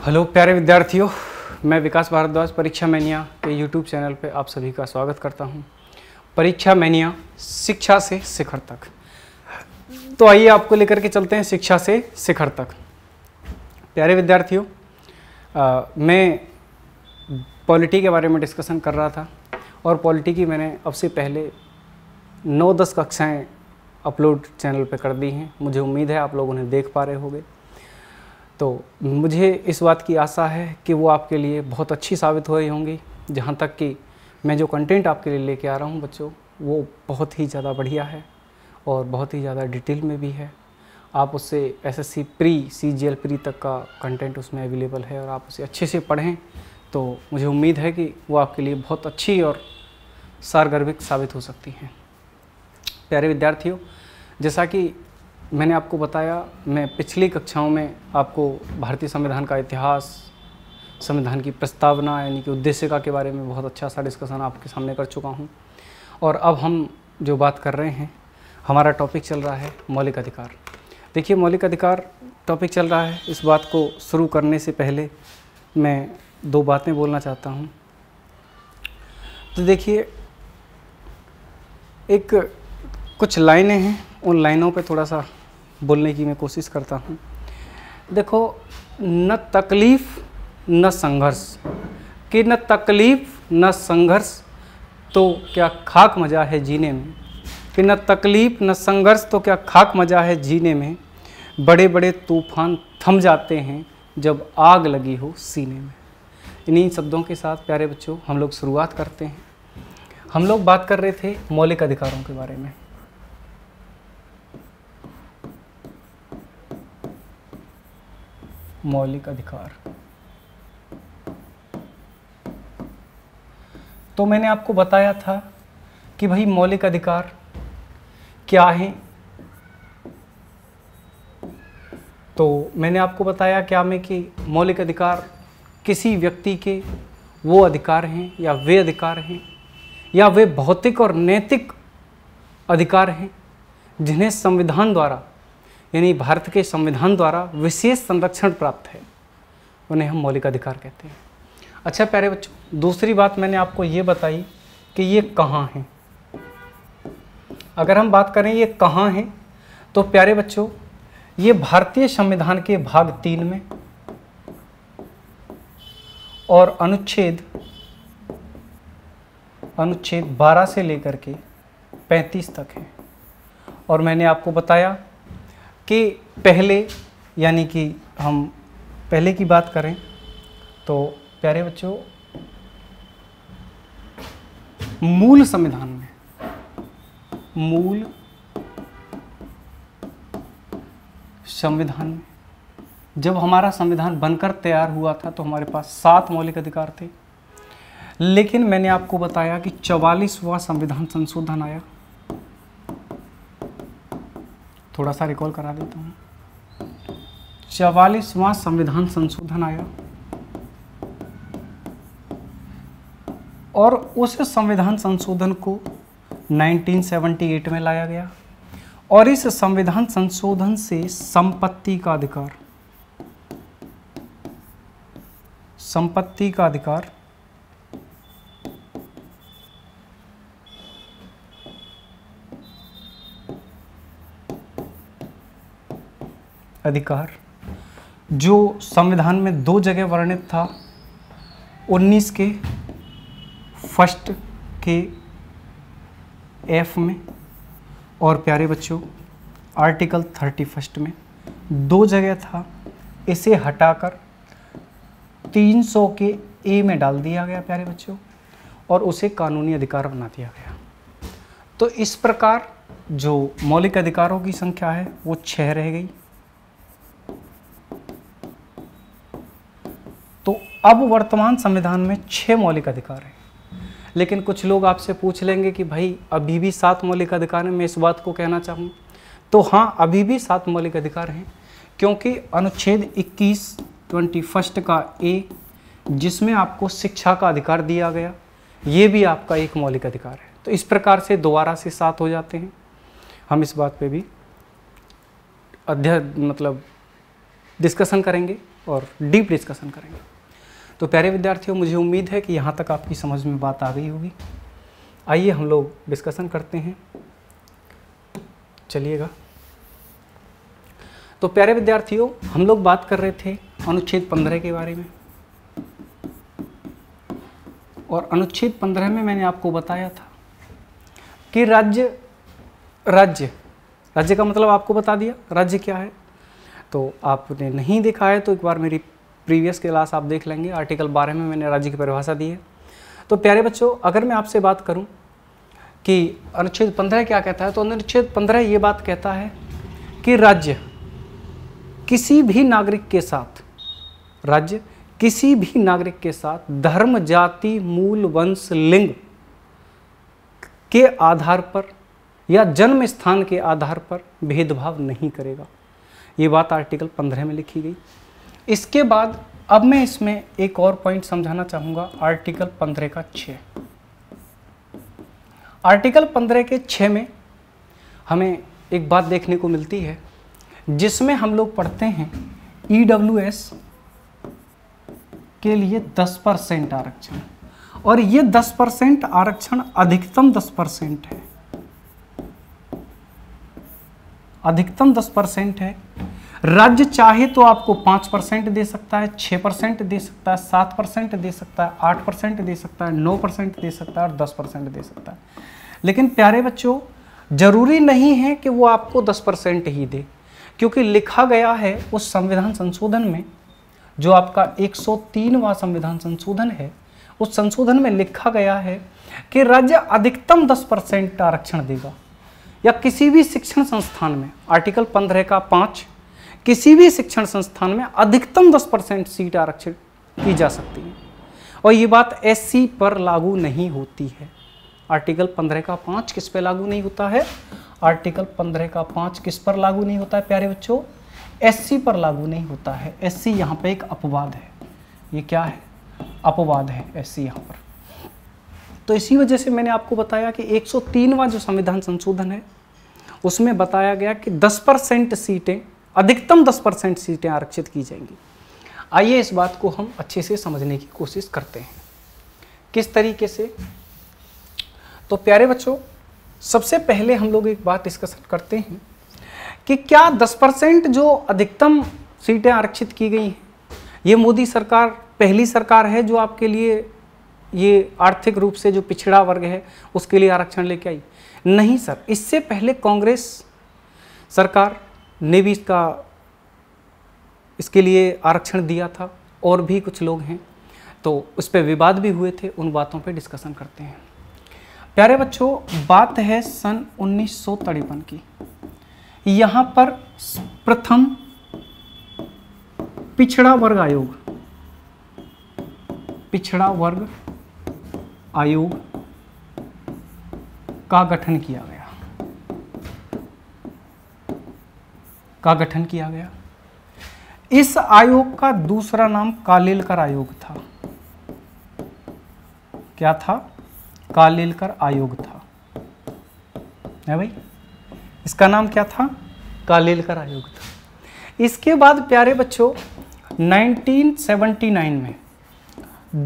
Hello प्यारे विद्यार्थियों, मैं विकास भारद्वाज परीक्षा मैनिया के यूट्यूब चैनल पे आप सभी का स्वागत करता हूं। परीक्षा मैनिया शिक्षा से शिखर तक। तो आइए आपको लेकर के चलते हैं शिक्षा से शिखर तक। प्यारे विद्यार्थियों, मैं पॉलिटी के बारे में डिस्कशन कर रहा था और पॉलिटी की मैंने अब से पहले 9-10 कक्षाएँ अपलोड चैनल पे कर दी हैं। मुझे उम्मीद है आप लोग उन्हें देख पा रहे होंगे। तो मुझे इस बात की आशा है कि वो आपके लिए बहुत अच्छी साबित हो रही होंगी। जहाँ तक कि मैं जो कंटेंट आपके लिए लेके आ रहा हूँ बच्चों, वो बहुत ही ज़्यादा बढ़िया है और बहुत ही ज़्यादा डिटेल में भी है। आप उससे एसएससी प्री, सीजीएल प्री तक का कंटेंट उसमें अवेलेबल है और आप उसे अच्छे से पढ़ें तो मुझे उम्मीद है कि वो आपके लिए बहुत अच्छी और सारगर्भित साबित हो सकती हैं। प्यारे विद्यार्थियों, जैसा कि मैंने आपको बताया, मैं पिछली कक्षाओं में आपको भारतीय संविधान का इतिहास, संविधान की प्रस्तावना यानी कि उद्देशिका के बारे में बहुत अच्छा सा डिस्कशन आपके सामने कर चुका हूं। और अब हम जो बात कर रहे हैं, हमारा टॉपिक चल रहा है मौलिक अधिकार। देखिए, मौलिक अधिकार टॉपिक चल रहा है। इस बात को शुरू करने से पहले मैं 2 बातें बोलना चाहता हूँ। तो देखिए, कुछ लाइनें हैं, उन लाइनों पे थोड़ा सा बोलने की मैं कोशिश करता हूँ। देखो, न तकलीफ़ न संघर्ष, कि न तकलीफ़ न संघर्ष तो क्या खाक मजा है जीने में, कि न तकलीफ़ न संघर्ष तो क्या खाक मजा है जीने में, बड़े बड़े तूफान थम जाते हैं जब आग लगी हो सीने में। इन्हीं शब्दों के साथ प्यारे बच्चों हम लोग शुरुआत करते हैं। हम लोग बात कर रहे थे मौलिक अधिकारों के बारे में। मौलिक अधिकार, तो मैंने आपको बताया था कि भाई मौलिक अधिकार क्या है। तो मैंने आपको बताया क्या में कि मौलिक अधिकार किसी व्यक्ति के वो अधिकार हैं या वे अधिकार हैं या वे भौतिक और नैतिक अधिकार हैं जिन्हें संविधान द्वारा, यानी भारत के संविधान द्वारा विशेष संरक्षण प्राप्त है, उन्हें हम मौलिक अधिकार कहते हैं। अच्छा प्यारे बच्चों, दूसरी बात मैंने आपको ये बताई कि ये कहाँ हैं। अगर हम बात करें ये कहाँ हैं, तो प्यारे बच्चों ये भारतीय संविधान के भाग 3 में और अनुच्छेद 12 से लेकर के 35 तक है। और मैंने आपको बताया कि पहले, यानी कि हम पहले की बात करें तो प्यारे बच्चों मूल संविधान में, मूल संविधान में जब हमारा संविधान बनकर तैयार हुआ था तो हमारे पास 7 मौलिक अधिकार थे। लेकिन मैंने आपको बताया कि 44वां संविधान संशोधन आया। थोड़ा सा रिकॉल करा देता हूँ। 44वां संविधान संशोधन आया और उस संविधान संशोधन को 1978 में लाया गया और इस संविधान संशोधन से संपत्ति का अधिकार जो संविधान में 2 जगह वर्णित था, 19 के फर्स्ट के एफ में और प्यारे बच्चों आर्टिकल 31 में 2 जगह था, इसे हटाकर 300 के ए में डाल दिया गया प्यारे बच्चों और उसे कानूनी अधिकार बना दिया गया। तो इस प्रकार जो मौलिक अधिकारों की संख्या है वो 6 रह गई। तो अब वर्तमान संविधान में 6 मौलिक अधिकार हैं। लेकिन कुछ लोग आपसे पूछ लेंगे कि भाई अभी भी 7 मौलिक अधिकार हैं। मैं इस बात को कहना चाहूँ तो हाँ, अभी भी 7 मौलिक अधिकार हैं, क्योंकि अनुच्छेद 21 का ए, जिसमें आपको शिक्षा का अधिकार दिया गया, ये भी आपका एक मौलिक अधिकार है। तो इस प्रकार से दोबारा से 7 हो जाते हैं। हम इस बात पे भी डिस्कशन करेंगे और डीप डिस्कशन करेंगे। तो प्यारे विद्यार्थियों, मुझे उम्मीद है कि यहाँ तक आपकी समझ में बात आ गई होगी। आइए हम लोग डिस्कशन करते हैं, चलिएगा। तो प्यारे विद्यार्थियों, हम लोग बात कर रहे थे अनुच्छेद 15 के बारे में, और अनुच्छेद 15 में मैंने आपको बताया था कि राज्य का मतलब आपको बता दिया राज्य क्या है। तो आपने नहीं देखा है तो एक बार मेरी प्रीवियस क्लास आप देख लेंगे। आर्टिकल 12 में मैंने राज्य की परिभाषा दी है। तो प्यारे बच्चों, अगर मैं आपसे बात करूं कि अनुच्छेद 15 क्या कहता है, तो अनुच्छेद 15 ये बात कहता है कि राज्य किसी भी नागरिक के साथ धर्म, जाति, मूल, वंश, लिंग के आधार पर या जन्म स्थान के आधार पर भेदभाव नहीं करेगा। ये बात आर्टिकल 15 में लिखी गई। इसके बाद अब मैं इसमें एक और पॉइंट समझाना चाहूँगा, आर्टिकल 15 का 6। आर्टिकल 15 के 6 में हमें एक बात देखने को मिलती है, जिसमें हम लोग पढ़ते हैं EWS के लिए 10% आरक्षण, और ये 10% आरक्षण अधिकतम 10% है, अधिकतम 10% है। राज्य चाहे तो आपको 5% दे सकता है, 6% दे सकता है, 7% दे सकता है, 8% दे सकता है, 9% दे सकता है और 10% दे सकता है। लेकिन प्यारे बच्चों, जरूरी नहीं है कि वो आपको 10% ही दे, क्योंकि लिखा गया है उस संविधान संशोधन में, जो आपका 103वां संविधान संशोधन है, उस संशोधन में लिखा गया है कि राज्य अधिकतम 10% आरक्षण देगा, या किसी भी शिक्षण संस्थान में, आर्टिकल 15 का 5, किसी भी शिक्षण संस्थान में अधिकतम 10% सीट आरक्षित की जा सकती है। और ये बात SC पर लागू नहीं होती है। आर्टिकल 15 का 5 किस पे लागू नहीं होता है? आर्टिकल 15 का 5 किस पर लागू नहीं होता है प्यारे बच्चों? SC पर लागू नहीं होता है। SC यहाँ पे एक अपवाद है। ये क्या है? अपवाद है SC यहाँ पर। तो इसी वजह से मैंने आपको बताया कि 103वां जो संविधान संशोधन है, उसमें बताया गया कि 10% सीटें, अधिकतम 10% सीटें आरक्षित की जाएंगी। आइए इस बात को हम अच्छे से समझने की कोशिश करते हैं। किस तरीके से? तो प्यारे बच्चों, सबसे पहले हम लोग एक बात डिस्कशन करते हैं कि क्या 10% जो अधिकतम सीटें आरक्षित की गई हैं, ये मोदी सरकार पहली सरकार है जो आपके लिए ये आर्थिक रूप से जो पिछड़ा वर्ग है उसके लिए आरक्षण लेके आई? नहीं सर, इससे पहले कांग्रेस सरकार ने भी इसके लिए आरक्षण दिया था, और भी कुछ लोग हैं, तो उस पर विवाद भी हुए थे। उन बातों पे डिस्कशन करते हैं। प्यारे बच्चों, बात है सन 1953 की। यहाँ पर प्रथम पिछड़ा वर्ग आयोग का गठन किया गया। इस आयोग का दूसरा नाम कालेलकर आयोग था। क्या था? कालेलकर आयोग था, है भाई? इसका नाम क्या था? कालेलकर आयोग था। इसके बाद प्यारे बच्चों 1979 में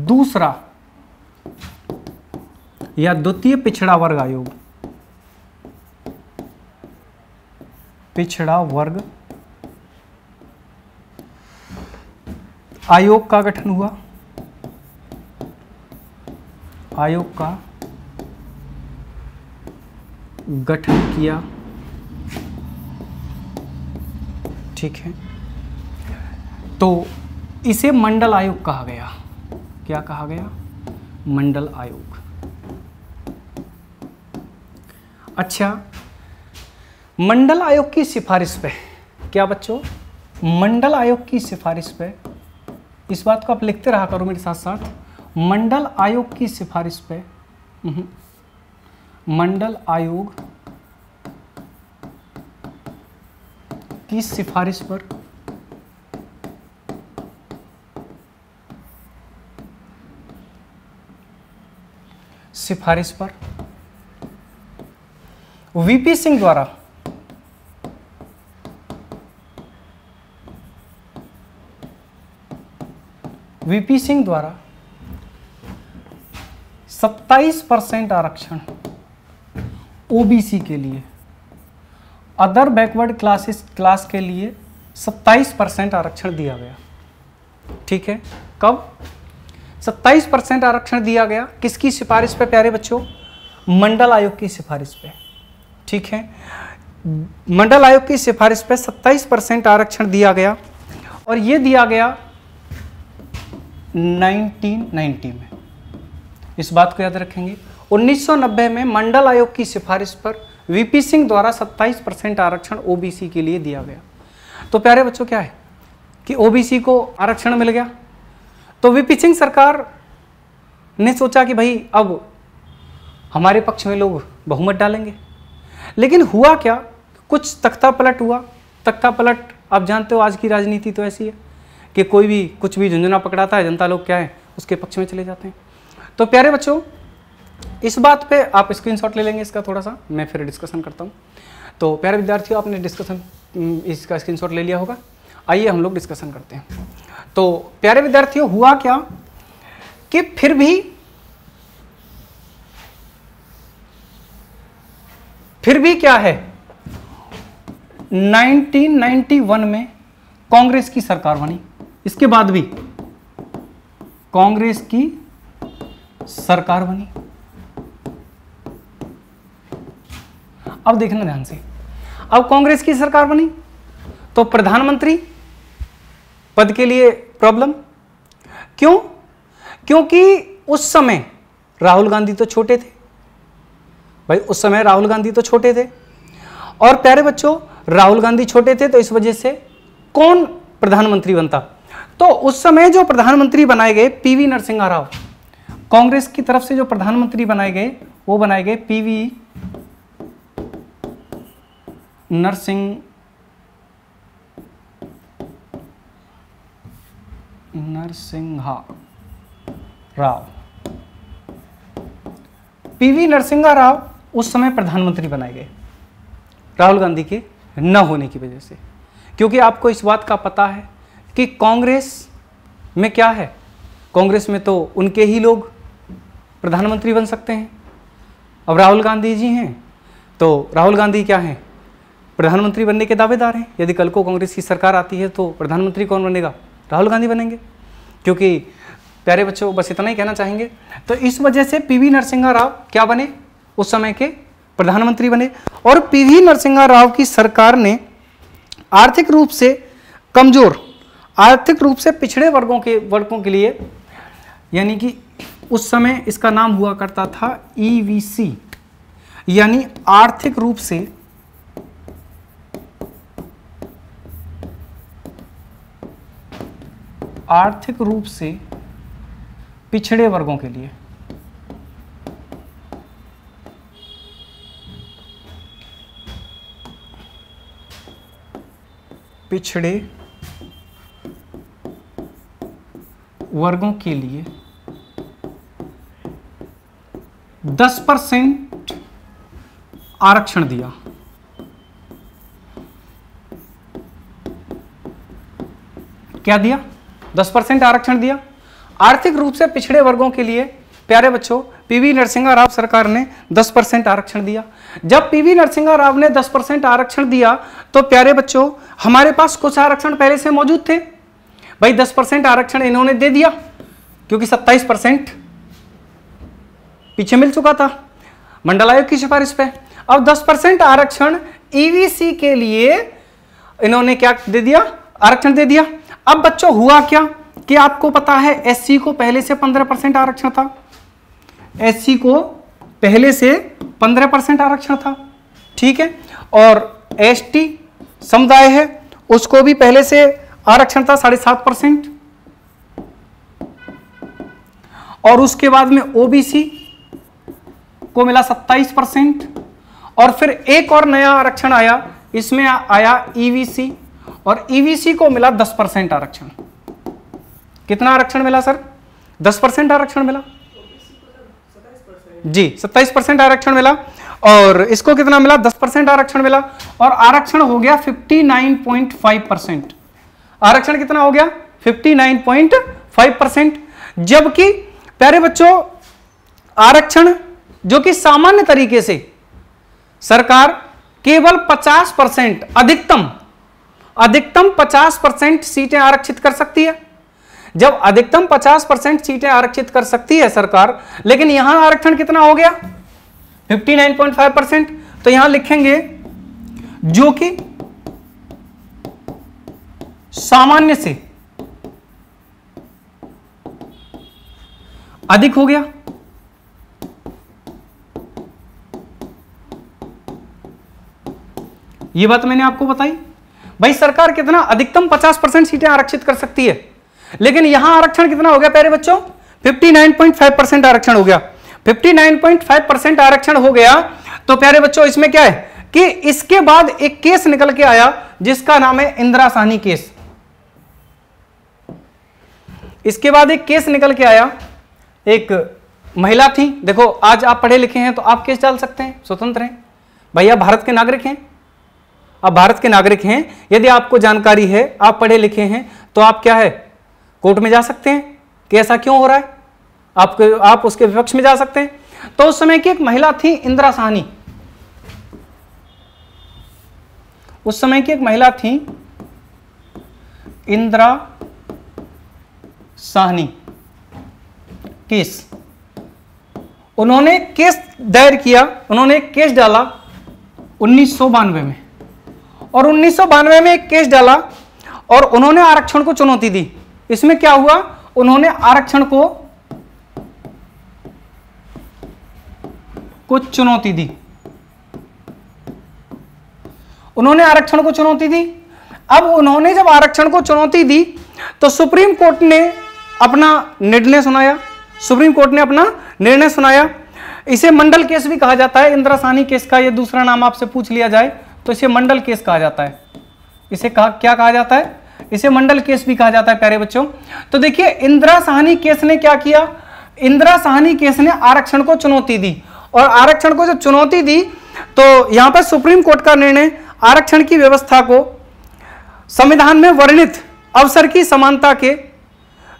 दूसरा या द्वितीय पिछड़ा वर्ग आयोग का गठन हुआ। आयोग का गठन किया, ठीक है। तो इसे मंडल आयोग कहा गया। क्या कहा गया? मंडल आयोग। अच्छा, मंडल आयोग की सिफारिश पे, क्या बच्चों? मंडल आयोग की सिफारिश पे, इस बात को आप लिखते रहा करो मेरे साथ साथ। मंडल आयोग की सिफारिश पे, मंडल आयोग की सिफारिश पर वीपी सिंह द्वारा वीपी सिंह द्वारा 27% आरक्षण ओबीसी के लिए, अदर बैकवर्ड क्लास के लिए 27% आरक्षण दिया गया। ठीक है, कब 27% आरक्षण दिया गया? किसकी सिफारिश पे प्यारे बच्चों? मंडल आयोग की सिफारिश पे। ठीक है, मंडल आयोग की सिफारिश पे 27% आरक्षण दिया गया और ये दिया गया 1990 में। इस बात को याद रखेंगे, 1990 में मंडल आयोग की सिफारिश पर वीपी सिंह द्वारा 27% आरक्षण ओबीसी के लिए दिया गया। तो प्यारे बच्चों क्या है कि ओबीसी को आरक्षण मिल गया, तो वीपी सिंह सरकार ने सोचा कि भाई अब हमारे पक्ष में लोग बहुमत डालेंगे। लेकिन हुआ क्या, कुछ तख्ता पलट हुआ। तख्ता पलट आप जानते हो, आज की राजनीति तो ऐसी है कि कोई भी कुछ भी झुंझुना पकड़ाता है, जनता लोग क्या है उसके पक्ष में चले जाते हैं। तो प्यारे बच्चों इस बात पे आप स्क्रीनशॉट ले लेंगे इसका, थोड़ा सा मैं फिर डिस्कशन करता हूँ। तो प्यारे विद्यार्थियों, आपने डिस्कशन इसका स्क्रीनशॉट ले लिया होगा। आइए हम लोग डिस्कशन करते हैं। तो प्यारे विद्यार्थियों हुआ क्या कि फिर भी क्या है, 1991 में कांग्रेस की सरकार बनी। इसके बाद भी कांग्रेस की सरकार बनी। अब देखना ध्यान से, अब कांग्रेस की सरकार बनी तो प्रधानमंत्री पद के लिए प्रॉब्लम। क्यों? क्योंकि उस समय राहुल गांधी तो छोटे थे भाई, उस समय राहुल गांधी तो छोटे थे। और प्यारे बच्चों राहुल गांधी छोटे थे तो इस वजह से कौन प्रधानमंत्री बनता? तो उस समय जो प्रधानमंत्री बनाए गए पीवी नरसिम्हा राव, कांग्रेस की तरफ से जो प्रधानमंत्री बनाए गए वो बनाए गए पीवी नरसिम्हा राव। पीवी नरसिम्हा राव उस समय प्रधानमंत्री बनाए गए राहुल गांधी के न होने की वजह से। क्योंकि आपको इस बात का पता है कि कांग्रेस में क्या है, कांग्रेस में तो उनके ही लोग प्रधानमंत्री बन सकते हैं। अब राहुल गांधी जी हैं तो राहुल गांधी क्या हैं, प्रधानमंत्री बनने के दावेदार हैं। यदि कल को कांग्रेस की सरकार आती है तो प्रधानमंत्री कौन बनेगा? राहुल गांधी बनेंगे। क्योंकि प्यारे बच्चों बस इतना ही कहना चाहेंगे, तो इस वजह से पीवी नरसिम्हा राव क्या बने, उस समय के प्रधानमंत्री बने। और पीवी नरसिम्हा राव की सरकार ने आर्थिक रूप से कमजोर, आर्थिक रूप से पिछड़े वर्गों के लिए, यानी कि उस समय इसका नाम हुआ करता था ईवीसी, यानी आर्थिक रूप से पिछड़े वर्गों के लिए। पिछड़े वर्गों के लिए 10% आरक्षण दिया। क्या दिया? 10% आरक्षण दिया आर्थिक रूप से पिछड़े वर्गों के लिए। प्यारे बच्चों पीवी नरसिम्हा राव सरकार ने 10% आरक्षण दिया। जब पीवी नरसिम्हा राव ने 10% आरक्षण दिया तो प्यारे बच्चों हमारे पास कुछ आरक्षण पहले से मौजूद थे भाई। 10% आरक्षण इन्होंने दे दिया क्योंकि 27% पीछे मिल चुका था मंडल आयोग की सिफारिश पे। अब 10% आरक्षण ईवीसी के लिए इन्होंने क्या दे दिया? आरक्षण दे दिया। अब बच्चों हुआ क्या कि आपको पता है एससी को पहले से 15% आरक्षण था। एससी को पहले से 15% आरक्षण था, ठीक है। और एसटी समुदाय है उसको भी पहले से आरक्षण था 7.5%। और उसके बाद में ओबीसी को मिला 27%। और फिर एक और नया आरक्षण आया, इसमें आया ईवीसी, और ईवीसी को मिला 10% आरक्षण। कितना आरक्षण मिला सर? 10% आरक्षण मिला जी, 27% आरक्षण मिला। और इसको कितना मिला? 10% आरक्षण मिला। और आरक्षण हो गया 59.5%। आरक्षण कितना हो गया? 5%, जबकि प्यारे बच्चों आरक्षण जो कि सामान्य तरीके से सरकार केवल 50%, अधिकतम 50% सीटें आरक्षित कर सकती है। जब अधिकतम 50% सीटें आरक्षित कर सकती है सरकार, लेकिन यहां आरक्षण कितना हो गया 59.5%, तो यहां लिखेंगे जो कि सामान्य से अधिक हो गया। यह बात मैंने आपको बताई भाई, सरकार कितना अधिकतम 50% सीटें आरक्षित कर सकती है, लेकिन यहां आरक्षण कितना हो गया प्यारे बच्चों 59.5% आरक्षण हो गया। 59.5% आरक्षण हो गया तो प्यारे बच्चों इसमें क्या है कि इसके बाद एक केस निकल के आया जिसका नाम है इंदिरा साहनी केस। इसके बाद एक केस निकल के आया, एक महिला थी, देखो आज आप पढ़े लिखे हैं तो आप केस डाल सकते हैं, स्वतंत्र हैं भाई, आप भारत के नागरिक हैं, आप भारत के नागरिक हैं, यदि आपको जानकारी है, आप पढ़े लिखे हैं, तो आप क्या है कोर्ट में जा सकते हैं कि ऐसा क्यों हो रहा है, आप उसके विपक्ष में जा सकते हैं। तो उस समय की एक महिला थी इंदिरा साहनी, उस समय की एक महिला थी इंदिरा साहनी केस। उन्होंने केस दायर किया, उन्होंने एक केस डाला 1992 में, और 1992 में एक केस डाला और उन्होंने आरक्षण को चुनौती दी। इसमें क्या हुआ, उन्होंने आरक्षण को चुनौती दी, उन्होंने आरक्षण को चुनौती दी। अब उन्होंने जब आरक्षण को चुनौती दी तो सुप्रीम कोर्ट ने अपना निर्णय सुनाया, सुप्रीम कोर्ट ने अपना निर्णय सुनाया। इसे मंडल केस भी कहा जाता है, इंदिरा साहनी केस का ये दूसरा नाम आपसे पूछ लिया जाए तो इसे मंडल केस कहा जाता है। इसे क्या कहा जाता है, इसे मंडल केस भी कहा जाता है प्यारे बच्चों। तो देखिए इंदिरा साहनी केस ने क्या किया, इंदिरा साहनी केस ने आरक्षण को चुनौती दी, और आरक्षण को जब चुनौती दी तो यहां पर सुप्रीम कोर्ट का निर्णय आरक्षण की व्यवस्था को संविधान में वर्णित अवसर की समानता के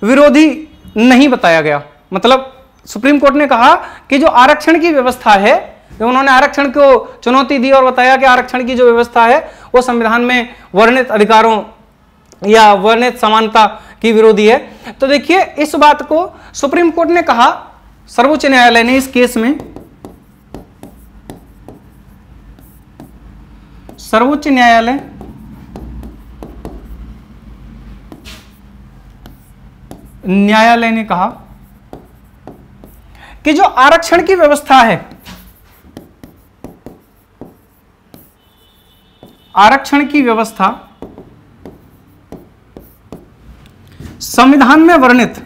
विरोधी नहीं बताया गया। मतलब सुप्रीम कोर्ट ने कहा कि जो आरक्षण की व्यवस्था है, जब उन्होंने आरक्षण को चुनौती दी और बताया कि आरक्षण की जो व्यवस्था है वो संविधान में वर्णित अधिकारों या वर्णित समानता की विरोधी है। तो देखिए इस बात को सुप्रीम कोर्ट ने कहा, सर्वोच्च न्यायालय ने इस केस में, सर्वोच्च न्यायालय ने कहा कि जो आरक्षण की व्यवस्था है, आरक्षण की व्यवस्था संविधान में वर्णित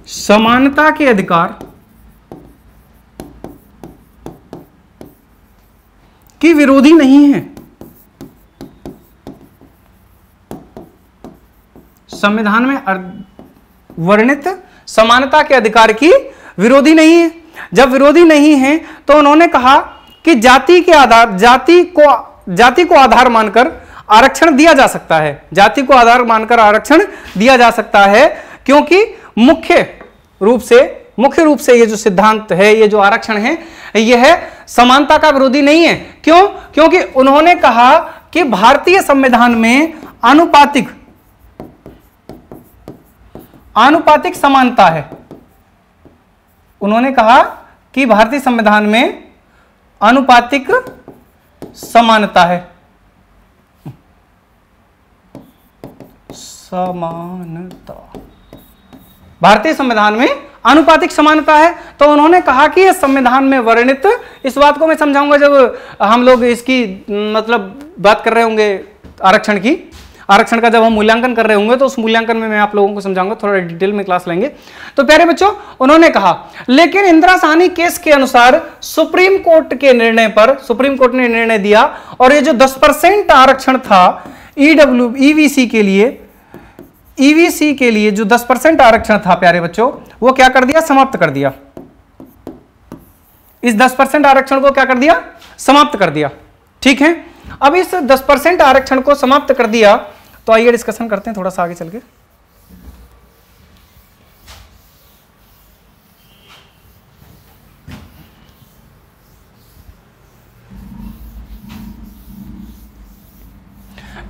समानता के अधिकार की विरोधी नहीं है, संविधान में वर्णित समानता के अधिकार की विरोधी नहीं है। जब विरोधी नहीं है तो उन्होंने कहा कि जाति को आधार मानकर आरक्षण दिया जा सकता है, जाति को आधार मानकर आरक्षण दिया जा सकता है, क्योंकि मुख्य रूप से ये जो सिद्धांत है, ये जो आरक्षण है, यह समानता का विरोधी नहीं है। क्यों? क्योंकि उन्होंने कहा कि भारतीय संविधान में आनुपातिक समानता है। उन्होंने कहा कि भारतीय संविधान में आनुपातिक समानता है, भारतीय संविधान में आनुपातिक समानता है। तो उन्होंने कहा कि यह संविधान में वर्णित, इस बात को मैं समझाऊंगा जब हम लोग इसकी मतलब बात कर रहे होंगे आरक्षण का जब हम मूल्यांकन कर रहे होंगे तो उस मूल्यांकन में मैं आप लोगों को समझाऊंगा, थोड़ा डिटेल में क्लास लेंगे। तो प्यारे बच्चों उन्होंने कहा, लेकिन इंदिरा साहनी केस के अनुसार सुप्रीम कोर्ट के निर्णय पर सुप्रीम कोर्ट ने निर्णय दिया, और ये जो 10% आरक्षण था ईडब्ल्यूईवीसी के लिए, ईवीसी के लिए जो 10% आरक्षण था प्यारे बच्चों, वो क्या कर दिया, समाप्त कर दिया। इस 10% आरक्षण को क्या कर दिया, समाप्त कर दिया। ठीक है, अब इस 10% आरक्षण को समाप्त कर दिया, तो आइए डिस्कशन करते हैं थोड़ा सा आगे चल के।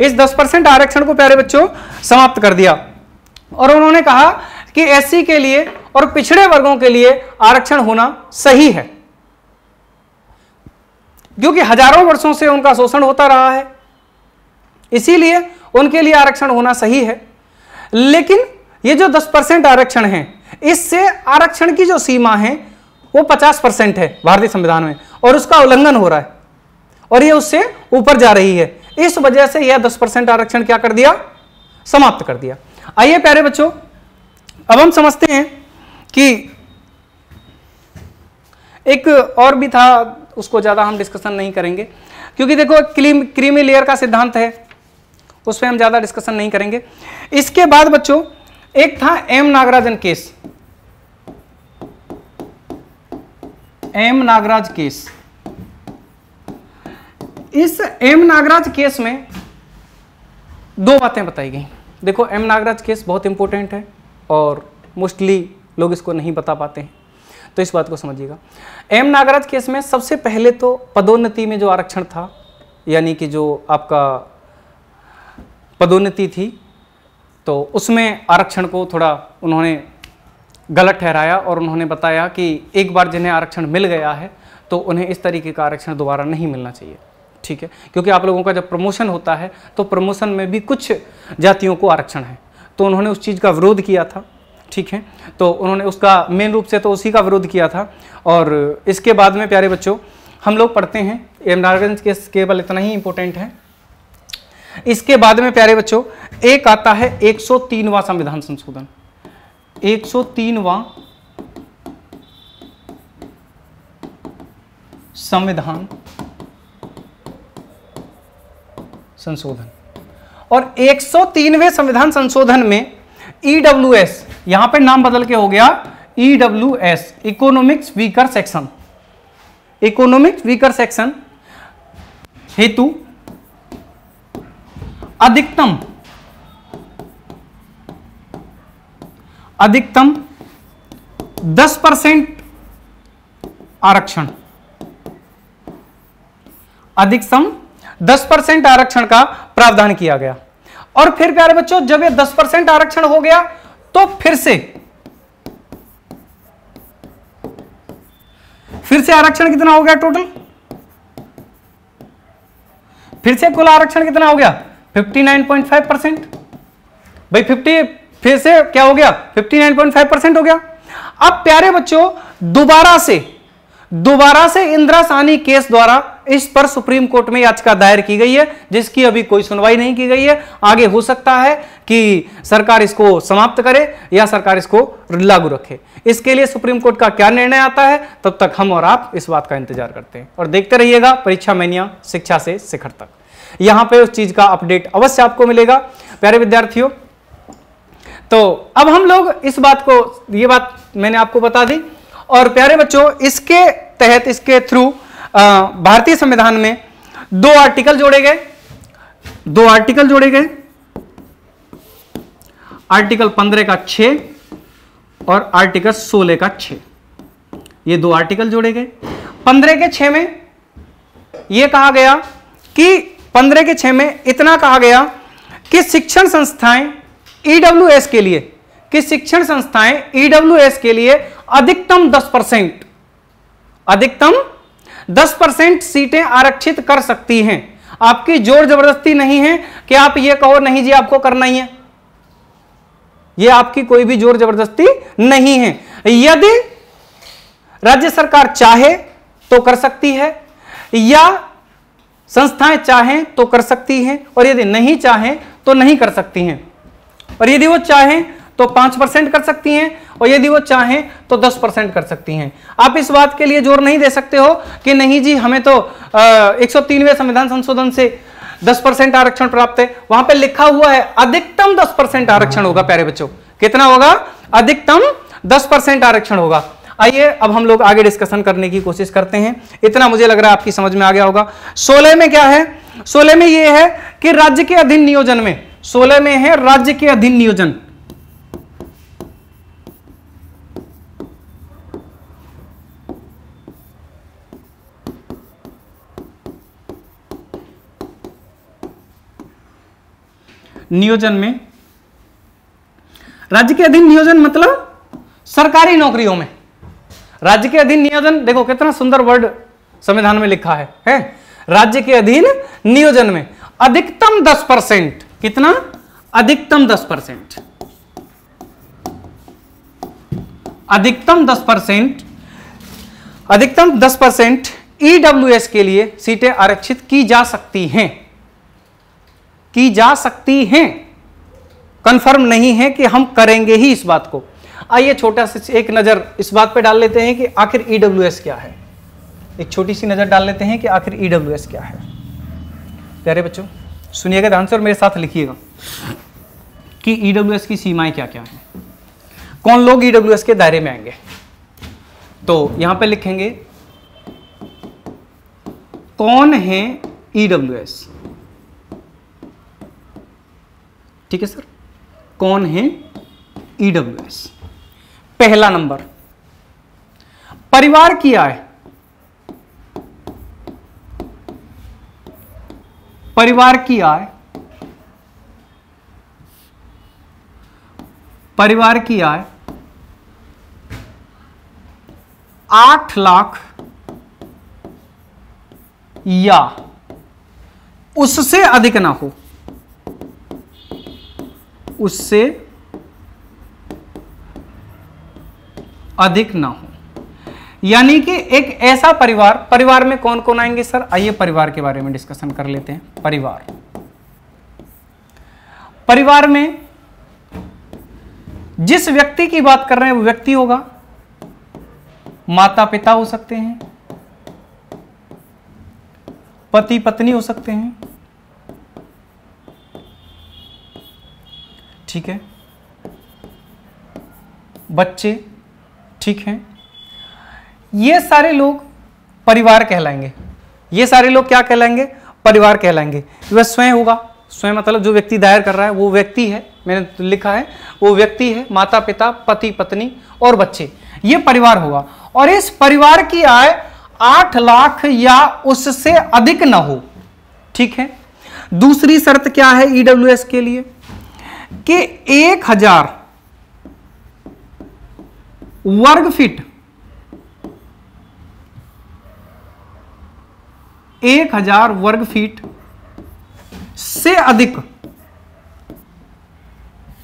इस 10% आरक्षण को प्यारे बच्चों समाप्त कर दिया और उन्होंने कहा कि एससी के लिए और पिछड़े वर्गों के लिए आरक्षण होना सही है, क्योंकि हजारों वर्षों से उनका शोषण होता रहा है, इसीलिए उनके लिए आरक्षण होना सही है। लेकिन ये जो 10% आरक्षण है, इससे आरक्षण की जो सीमा है वो 50% है भारतीय संविधान में, और उसका उल्लंघन हो रहा है और ये उससे ऊपर जा रही है। इस वजह से यह 10% आरक्षण क्या कर दिया, समाप्त कर दिया। आइए प्यारे बच्चों, अब हम समझते हैं कि एक और भी था, उसको ज्यादा हम डिस्कशन नहीं करेंगे, क्योंकि देखो क्रीमी लेयर का सिद्धांत है, उस पर हम ज्यादा डिस्कशन नहीं करेंगे। इसके बाद बच्चों एक था M Nagarajan case, M Nagaraj case. इस एम नागराज केस में दो बातें बताई गई। देखो एम नागराज केस बहुत इंपॉर्टेंट है और मोस्टली लोग इसको नहीं बता पाते हैं, तो इस बात को समझिएगा। एम नागराज केस में सबसे पहले तो पदोन्नति में जो आरक्षण था, यानी कि जो आपका पदोन्नति थी, तो उसमें आरक्षण को थोड़ा उन्होंने गलत ठहराया और उन्होंने बताया कि एक बार जिन्हें आरक्षण मिल गया है तो उन्हें इस तरीके का आरक्षण दोबारा नहीं मिलना चाहिए। ठीक है, क्योंकि आप लोगों का जब प्रमोशन होता है तो प्रमोशन में भी कुछ जातियों को आरक्षण है, तो उन्होंने उस चीज़ का विरोध किया था। ठीक है, तो उन्होंने उसका मेन रूप से तो उसी का विरोध किया था। और इसके बाद में प्यारे बच्चों हम लोग पढ़ते हैं, एम नागराजन केस केवल इतना ही इंपॉर्टेंट है। इसके बाद में प्यारे बच्चों एक आता है 103वां संविधान संशोधन, 103वां संविधान संशोधन। और 103वें संविधान संशोधन में ईडब्ल्यूएस, यहां पे नाम बदल के हो गया EWS, economics weaker section, economics weaker section हेतु अधिकतम 10% आरक्षण, अधिकतम 10% आरक्षण का प्रावधान किया गया। और फिर प्यारे बच्चों जब ये 10% आरक्षण हो गया तो फिर से आरक्षण कितना हो गया टोटल, फिर से कुल आरक्षण कितना हो गया 59.5%। भाई 50 फिर से क्या हो गया 59.5% हो गया। अब प्यारे बच्चों दोबारा से इंदिरा साहनी केस द्वारा इस पर सुप्रीम कोर्ट में याचिका दायर की गई है, जिसकी अभी कोई सुनवाई नहीं की गई है। आगे हो सकता है कि सरकार इसको समाप्त करे या सरकार इसको लागू रखे। इसके लिए सुप्रीम कोर्ट का क्या निर्णय आता है, तब तक हम और आप इस बात का इंतजार करते हैं और देखते रहिएगा परीक्षा मैनिया शिक्षा से शिखर तक। यहां पे उस चीज का अपडेट अवश्य आपको मिलेगा प्यारे विद्यार्थियों। तो अब हम लोग इस बात को, ये बात मैंने आपको बता दी। और प्यारे बच्चों इसके तहत, इसके थ्रू भारतीय संविधान में दो आर्टिकल जोड़े गए, आर्टिकल 15 का 6 और आर्टिकल 16 का 6। ये दो आर्टिकल जोड़े गए। 15 के 6 में यह कहा गया कि 15 के 6 में इतना कहा गया कि शिक्षण संस्थाएं ईडब्ल्यूएस के लिए अधिकतम 10% सीटें आरक्षित कर सकती हैं। आपकी जोर जबरदस्ती नहीं है कि आप ये कहो नहीं जी आपको करना ही है, ये आपकी कोई भी जोर जबरदस्ती नहीं है। यदि राज्य सरकार चाहे तो कर सकती है या संस्थाएं चाहें तो कर सकती हैं, और यदि नहीं चाहें तो नहीं कर सकती हैं। और यदि वो चाहें तो 5% कर सकती हैं और यदि वो चाहें तो 10% कर सकती हैं। आप इस बात के लिए जोर नहीं दे सकते हो कि नहीं जी हमें तो 103वें संविधान संशोधन से 10% आरक्षण प्राप्त है, वहां पे लिखा हुआ है अधिकतम 10% आरक्षण होगा प्यारे बच्चों। कितना होगा? अधिकतम 10% आरक्षण होगा। आइए अब हम लोग आगे डिस्कशन करने की कोशिश करते हैं। इतना मुझे लग रहा है आपकी समझ में आ गया होगा। 16 में क्या है? 16 में यह है कि राज्य के अधीन नियोजन में, 16 में है राज्य के अधीन नियोजन। नियोजन में, राज्य के अधीन नियोजन मतलब सरकारी नौकरियों में राज्य के अधीन नियोजन। देखो कितना सुंदर वर्ड संविधान में लिखा है? राज्य के अधीन नियोजन में अधिकतम 10%। कितना? अधिकतम 10%। अधिकतम 10%, अधिकतम 10% ईडब्ल्यूएस के लिए सीटें आरक्षित की जा सकती हैं, की जा सकती हैं। कंफर्म नहीं है कि हम करेंगे ही इस बात को। आइए छोटा सा एक नजर इस बात पे डाल लेते हैं कि आखिर ईडब्ल्यूएस क्या है। एक छोटी सी नजर डाल लेते हैं कि आखिर ईडब्ल्यूएस क्या है। प्यारे बच्चों सुनिएगा ध्यान से और मेरे साथ लिखिएगा कि ईडब्ल्यूएस की सीमाएं क्या क्या हैं, कौन लोग ईडब्ल्यूएस के दायरे में आएंगे। तो यहां पे लिखेंगे कौन है ईडब्ल्यूएस। ठीक है सर, कौन है ईडब्ल्यूएस। पहला नंबर परिवार की आय, परिवार की आय, परिवार की आय 8 लाख या उससे अधिक ना हो, उससे अधिक ना हो। यानी कि एक ऐसा परिवार, परिवार में कौन कौन आएंगे सर? आइए परिवार के बारे में डिस्कशन कर लेते हैं। परिवार, परिवार में जिस व्यक्ति की बात कर रहे हैं वो व्यक्ति होगा, माता पिता हो सकते हैं, पति पत्नी हो सकते हैं, ठीक है, बच्चे, ठीक है। ये सारे लोग परिवार कहलाएंगे। ये सारे लोग क्या कहलाएंगे? परिवार कहलाएंगे। वह स्वयं होगा, स्वयं मतलब जो व्यक्ति दायर कर रहा है वो व्यक्ति है, मैंने तो लिखा है वो व्यक्ति है, माता पिता, पति पत्नी और बच्चे, ये परिवार होगा। और इस परिवार की आय 8 लाख या उससे अधिक ना हो, ठीक है। दूसरी शर्त क्या है ईडब्ल्यूएस के लिए कि 1000 वर्ग फीट, 1000 वर्ग फीट से अधिक,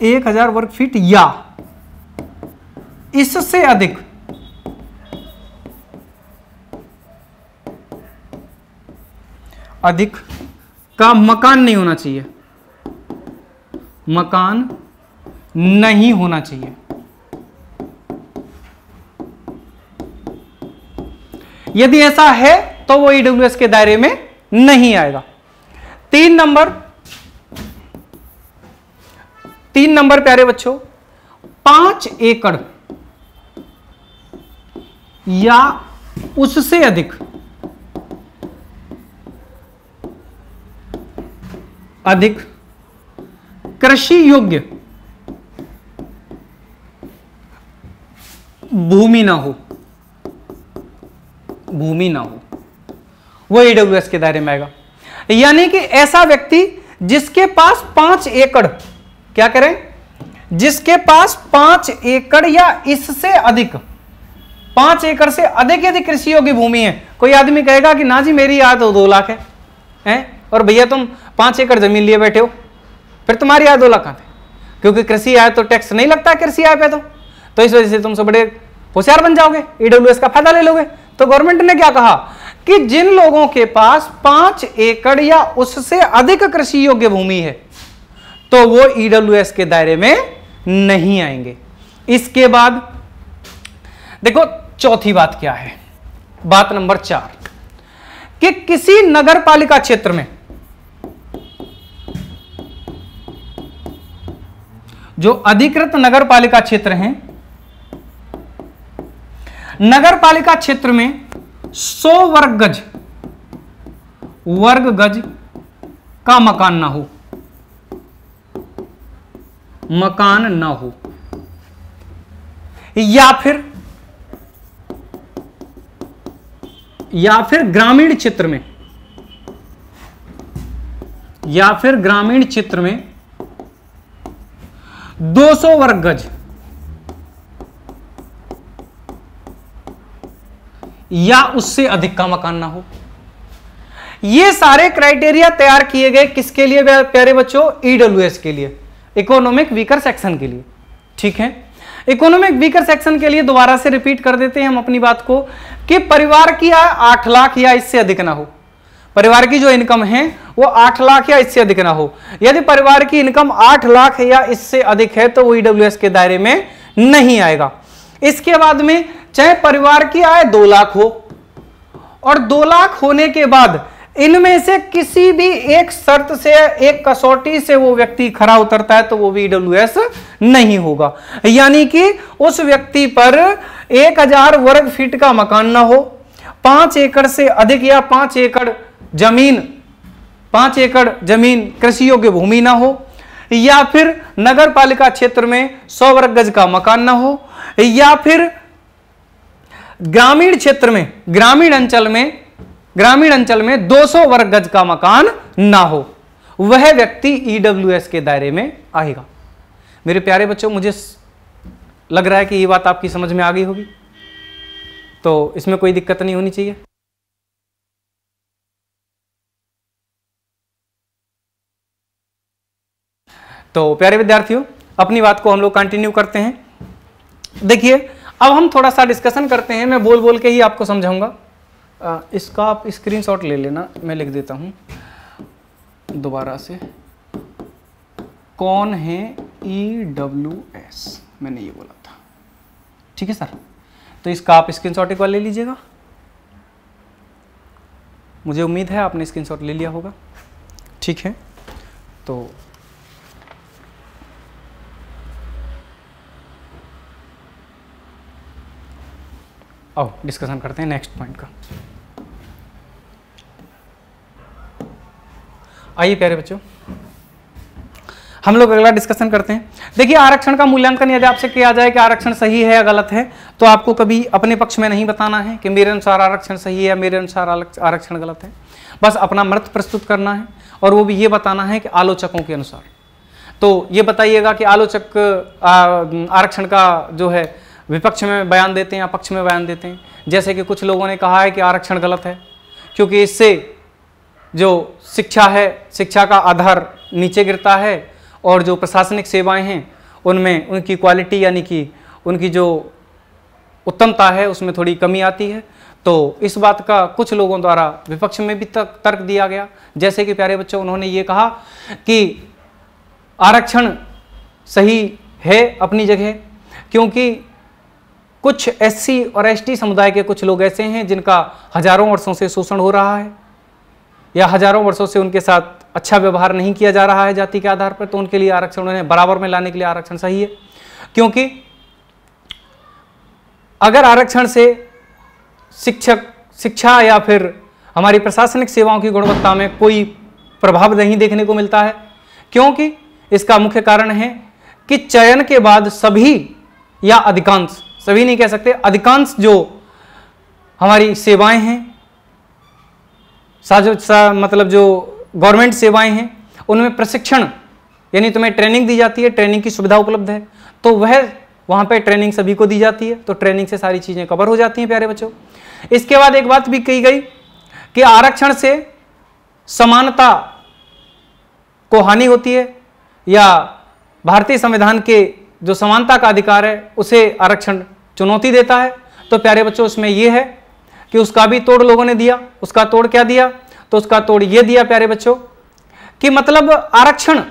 1000 वर्ग फीट या इससे अधिक अधिक का मकान नहीं होना चाहिए, मकान नहीं होना चाहिए। यदि ऐसा है तो वो ईडब्ल्यूएस के दायरे में नहीं आएगा। 3 नंबर प्यारे बच्चों, 5 एकड़ या उससे अधिक, अधिक कृषि योग्य भूमि ना हो, भूमि ना हो, वो ईडब्ल्यूएस के दायरे में आएगा। यानी कि ऐसा व्यक्ति जिसके पास 5 एकड़, क्या करें, जिसके पास 5 एकड़ या इससे अधिक, 5 एकड़ से अधिक यदि कृषि योग्य भूमि है। कोई आदमी कहेगा कि ना जी मेरी आय तो 2 लाख है, और भैया तुम 5 एकड़ जमीन लिए बैठे हो, फिर तुम्हारी आय 2 लाख कहां थे? क्योंकि कृषि आय तो टैक्स नहीं लगता है कृषि आय पे, तो इस वजह से तुम सब बड़े होशियार बन जाओगे, ईडब्ल्यूएस का फायदा ले लोगे। तो गवर्नमेंट ने क्या कहा कि जिन लोगों के पास 5 एकड़ या उससे अधिक कृषि योग्य भूमि है तो वो ईडब्ल्यूएस के दायरे में नहीं आएंगे। इसके बाद देखो चौथी बात क्या है, बात नंबर 4 कि किसी नगर पालिका क्षेत्र में, जो अधिकृत नगर पालिका क्षेत्र हैं, नगर पालिका क्षेत्र में 100 वर्ग गज का मकान ना हो, मकान ना हो, या फिर ग्रामीण क्षेत्र में, या फिर ग्रामीण क्षेत्र में 200 वर्ग गज या उससे अधिक का मकान ना हो। ये सारे क्राइटेरिया तैयार किए गए किसके लिए प्यारे बच्चों? ईडब्ल्यूएस के लिए, इकोनॉमिक वीकर सेक्शन के लिए। ठीक है, इकोनॉमिक वीकर सेक्शन के लिए दोबारा से रिपीट कर देते हैं हम अपनी बात को कि परिवार की आय 8 लाख या इससे अधिक ना हो। परिवार की जो इनकम है वो 8 लाख या इससे अधिक ना हो। यदि परिवार की इनकम 8 लाख या इससे अधिक है तो वो ईडब्ल्यूएस के दायरे में नहीं आएगा। इसके बाद में चाहे परिवार की आय 2 लाख हो और 2 लाख होने के बाद इनमें से किसी भी एक शर्त से, एक कसौटी से वो व्यक्ति खरा उतरता है तो वो भी ईडब्ल्यूएस नहीं होगा। यानी कि उस व्यक्ति पर 1000 वर्ग फीट का मकान ना हो, 5 एकड़ से अधिक या 5 एकड़ जमीन कृषि योग्य भूमि ना हो, या फिर नगर पालिका क्षेत्र में 100 वर्ग गज का मकान ना हो, या फिर ग्रामीण क्षेत्र में, ग्रामीण अंचल में 200 वर्ग गज का मकान ना हो, वह व्यक्ति ईडब्ल्यूएस के दायरे में आएगा। मेरे प्यारे बच्चों, मुझे लग रहा है कि ये बात आपकी समझ में आ गई होगी, तो इसमें कोई दिक्कत नहीं होनी चाहिए। तो प्यारे विद्यार्थियों, अपनी बात को हम लोग कंटिन्यू करते हैं। देखिए, अब हम थोड़ा सा डिस्कशन करते हैं, मैं बोल बोल के ही आपको समझाऊंगा। इसका आप स्क्रीनशॉट ले लेना, मैं लिख देता हूं दोबारा से। कौन है ईडब्ल्यूएस, मैंने ये बोला था। ठीक है सर, तो इसका आप स्क्रीनशॉट एक बार ले लीजिएगा। मुझे उम्मीद है आपने स्क्रीनशॉट ले लिया होगा। ठीक है, तो आओ डिस्कशन करते हैं नेक्स्ट पॉइंट का। आइए प्यारे बच्चों, हम लोग अगला डिस्कशन करते हैं। देखिए, आरक्षण का मूल्यांकन यदि आपसे किया जाए कि आरक्षण सही है या गलत है, तो आपको कभी अपने पक्ष में नहीं बताना है कि मेरे अनुसार आरक्षण सही है, मेरे अनुसार आरक्षण गलत है। बस अपना मत प्रस्तुत करना है, और वो भी ये बताना है कि आलोचकों के अनुसार। तो ये बताइएगा कि आलोचक आरक्षण का जो है विपक्ष में बयान देते हैं या पक्ष में बयान देते हैं। जैसे कि कुछ लोगों ने कहा है कि आरक्षण गलत है क्योंकि इससे जो शिक्षा है, शिक्षा का आधार नीचे गिरता है, और जो प्रशासनिक सेवाएं हैं उनमें उनकी क्वालिटी यानी कि उनकी जो उत्तमता है उसमें थोड़ी कमी आती है। तो इस बात का कुछ लोगों द्वारा विपक्ष में भी तर्क दिया गया। जैसे कि प्यारे बच्चों, उन्होंने ये कहा कि आरक्षण सही है अपनी जगह, क्योंकि कुछ एससी और एसटी समुदाय के कुछ लोग ऐसे हैं जिनका हजारों वर्षों से शोषण हो रहा है या हजारों वर्षों से उनके साथ अच्छा व्यवहार नहीं किया जा रहा है जाति के आधार पर, तो उनके लिए आरक्षण, उन्हें बराबर में लाने के लिए आरक्षण सही है। क्योंकि अगर आरक्षण से शिक्षा या फिर हमारी प्रशासनिक सेवाओं की गुणवत्ता में कोई प्रभाव नहीं देखने को मिलता है, क्योंकि इसका मुख्य कारण है कि चयन के बाद सभी या अधिकांश, सभी नहीं कह सकते, अधिकांश जो हमारी सेवाएं हैं, मतलब जो गवर्नमेंट सेवाएं हैं, उनमें प्रशिक्षण यानी तुम्हें ट्रेनिंग दी जाती है, ट्रेनिंग की सुविधा उपलब्ध है, तो वह वहां पे ट्रेनिंग सभी को दी जाती है, तो ट्रेनिंग से सारी चीजें कवर हो जाती हैं प्यारे बच्चों। इसके बाद एक बात भी कही गई कि आरक्षण से समानता को हानि होती है, या भारतीय संविधान के जो समानता का अधिकार है उसे आरक्षण चुनौती देता है। तो प्यारे बच्चों, उसमें यह है कि उसका भी तोड़ लोगों ने दिया। उसका तोड़ क्या दिया? तो उसका तोड़ यह दिया प्यारे बच्चों कि मतलब आरक्षण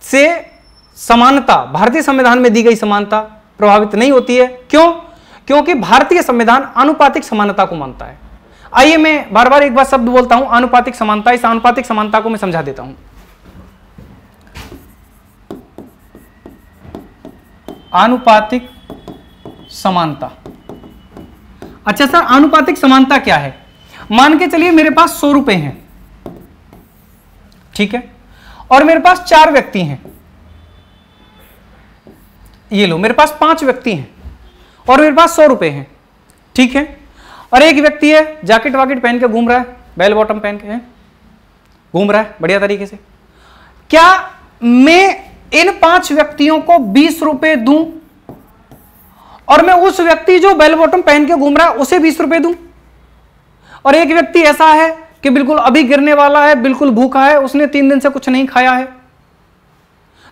से समानता, भारतीय संविधान में दी गई समानता प्रभावित नहीं होती है। क्यों? क्योंकि भारतीय संविधान आनुपातिक समानता को मानता है। आइए मैं बार बार एक बार शब्द बोलता हूं, आनुपातिक समानता। इस आनुपातिक समानता को मैं समझा देता हूं। आनुपातिक समानता। अच्छा सर, आनुपातिक समानता क्या है? मान के चलिए मेरे पास 100 रुपए हैं, ठीक है, और मेरे पास 4 व्यक्ति हैं। ये लो, मेरे पास 5 व्यक्ति हैं और मेरे पास 100 रुपए हैं, ठीक है, और एक व्यक्ति है जैकेट वाकेट पहन के घूम रहा है, बेल बॉटम पहन के घूम रहा है बढ़िया तरीके से। क्या मैं इन 5 व्यक्तियों को 20 रुपए दूं और मैं उस व्यक्ति जो बेल बॉटम पहन के घूम रहा है उसे 20 रुपए दूं? और एक व्यक्ति ऐसा है कि बिल्कुल अभी गिरने वाला है, बिल्कुल भूखा है, उसने 3 दिन से कुछ नहीं खाया है।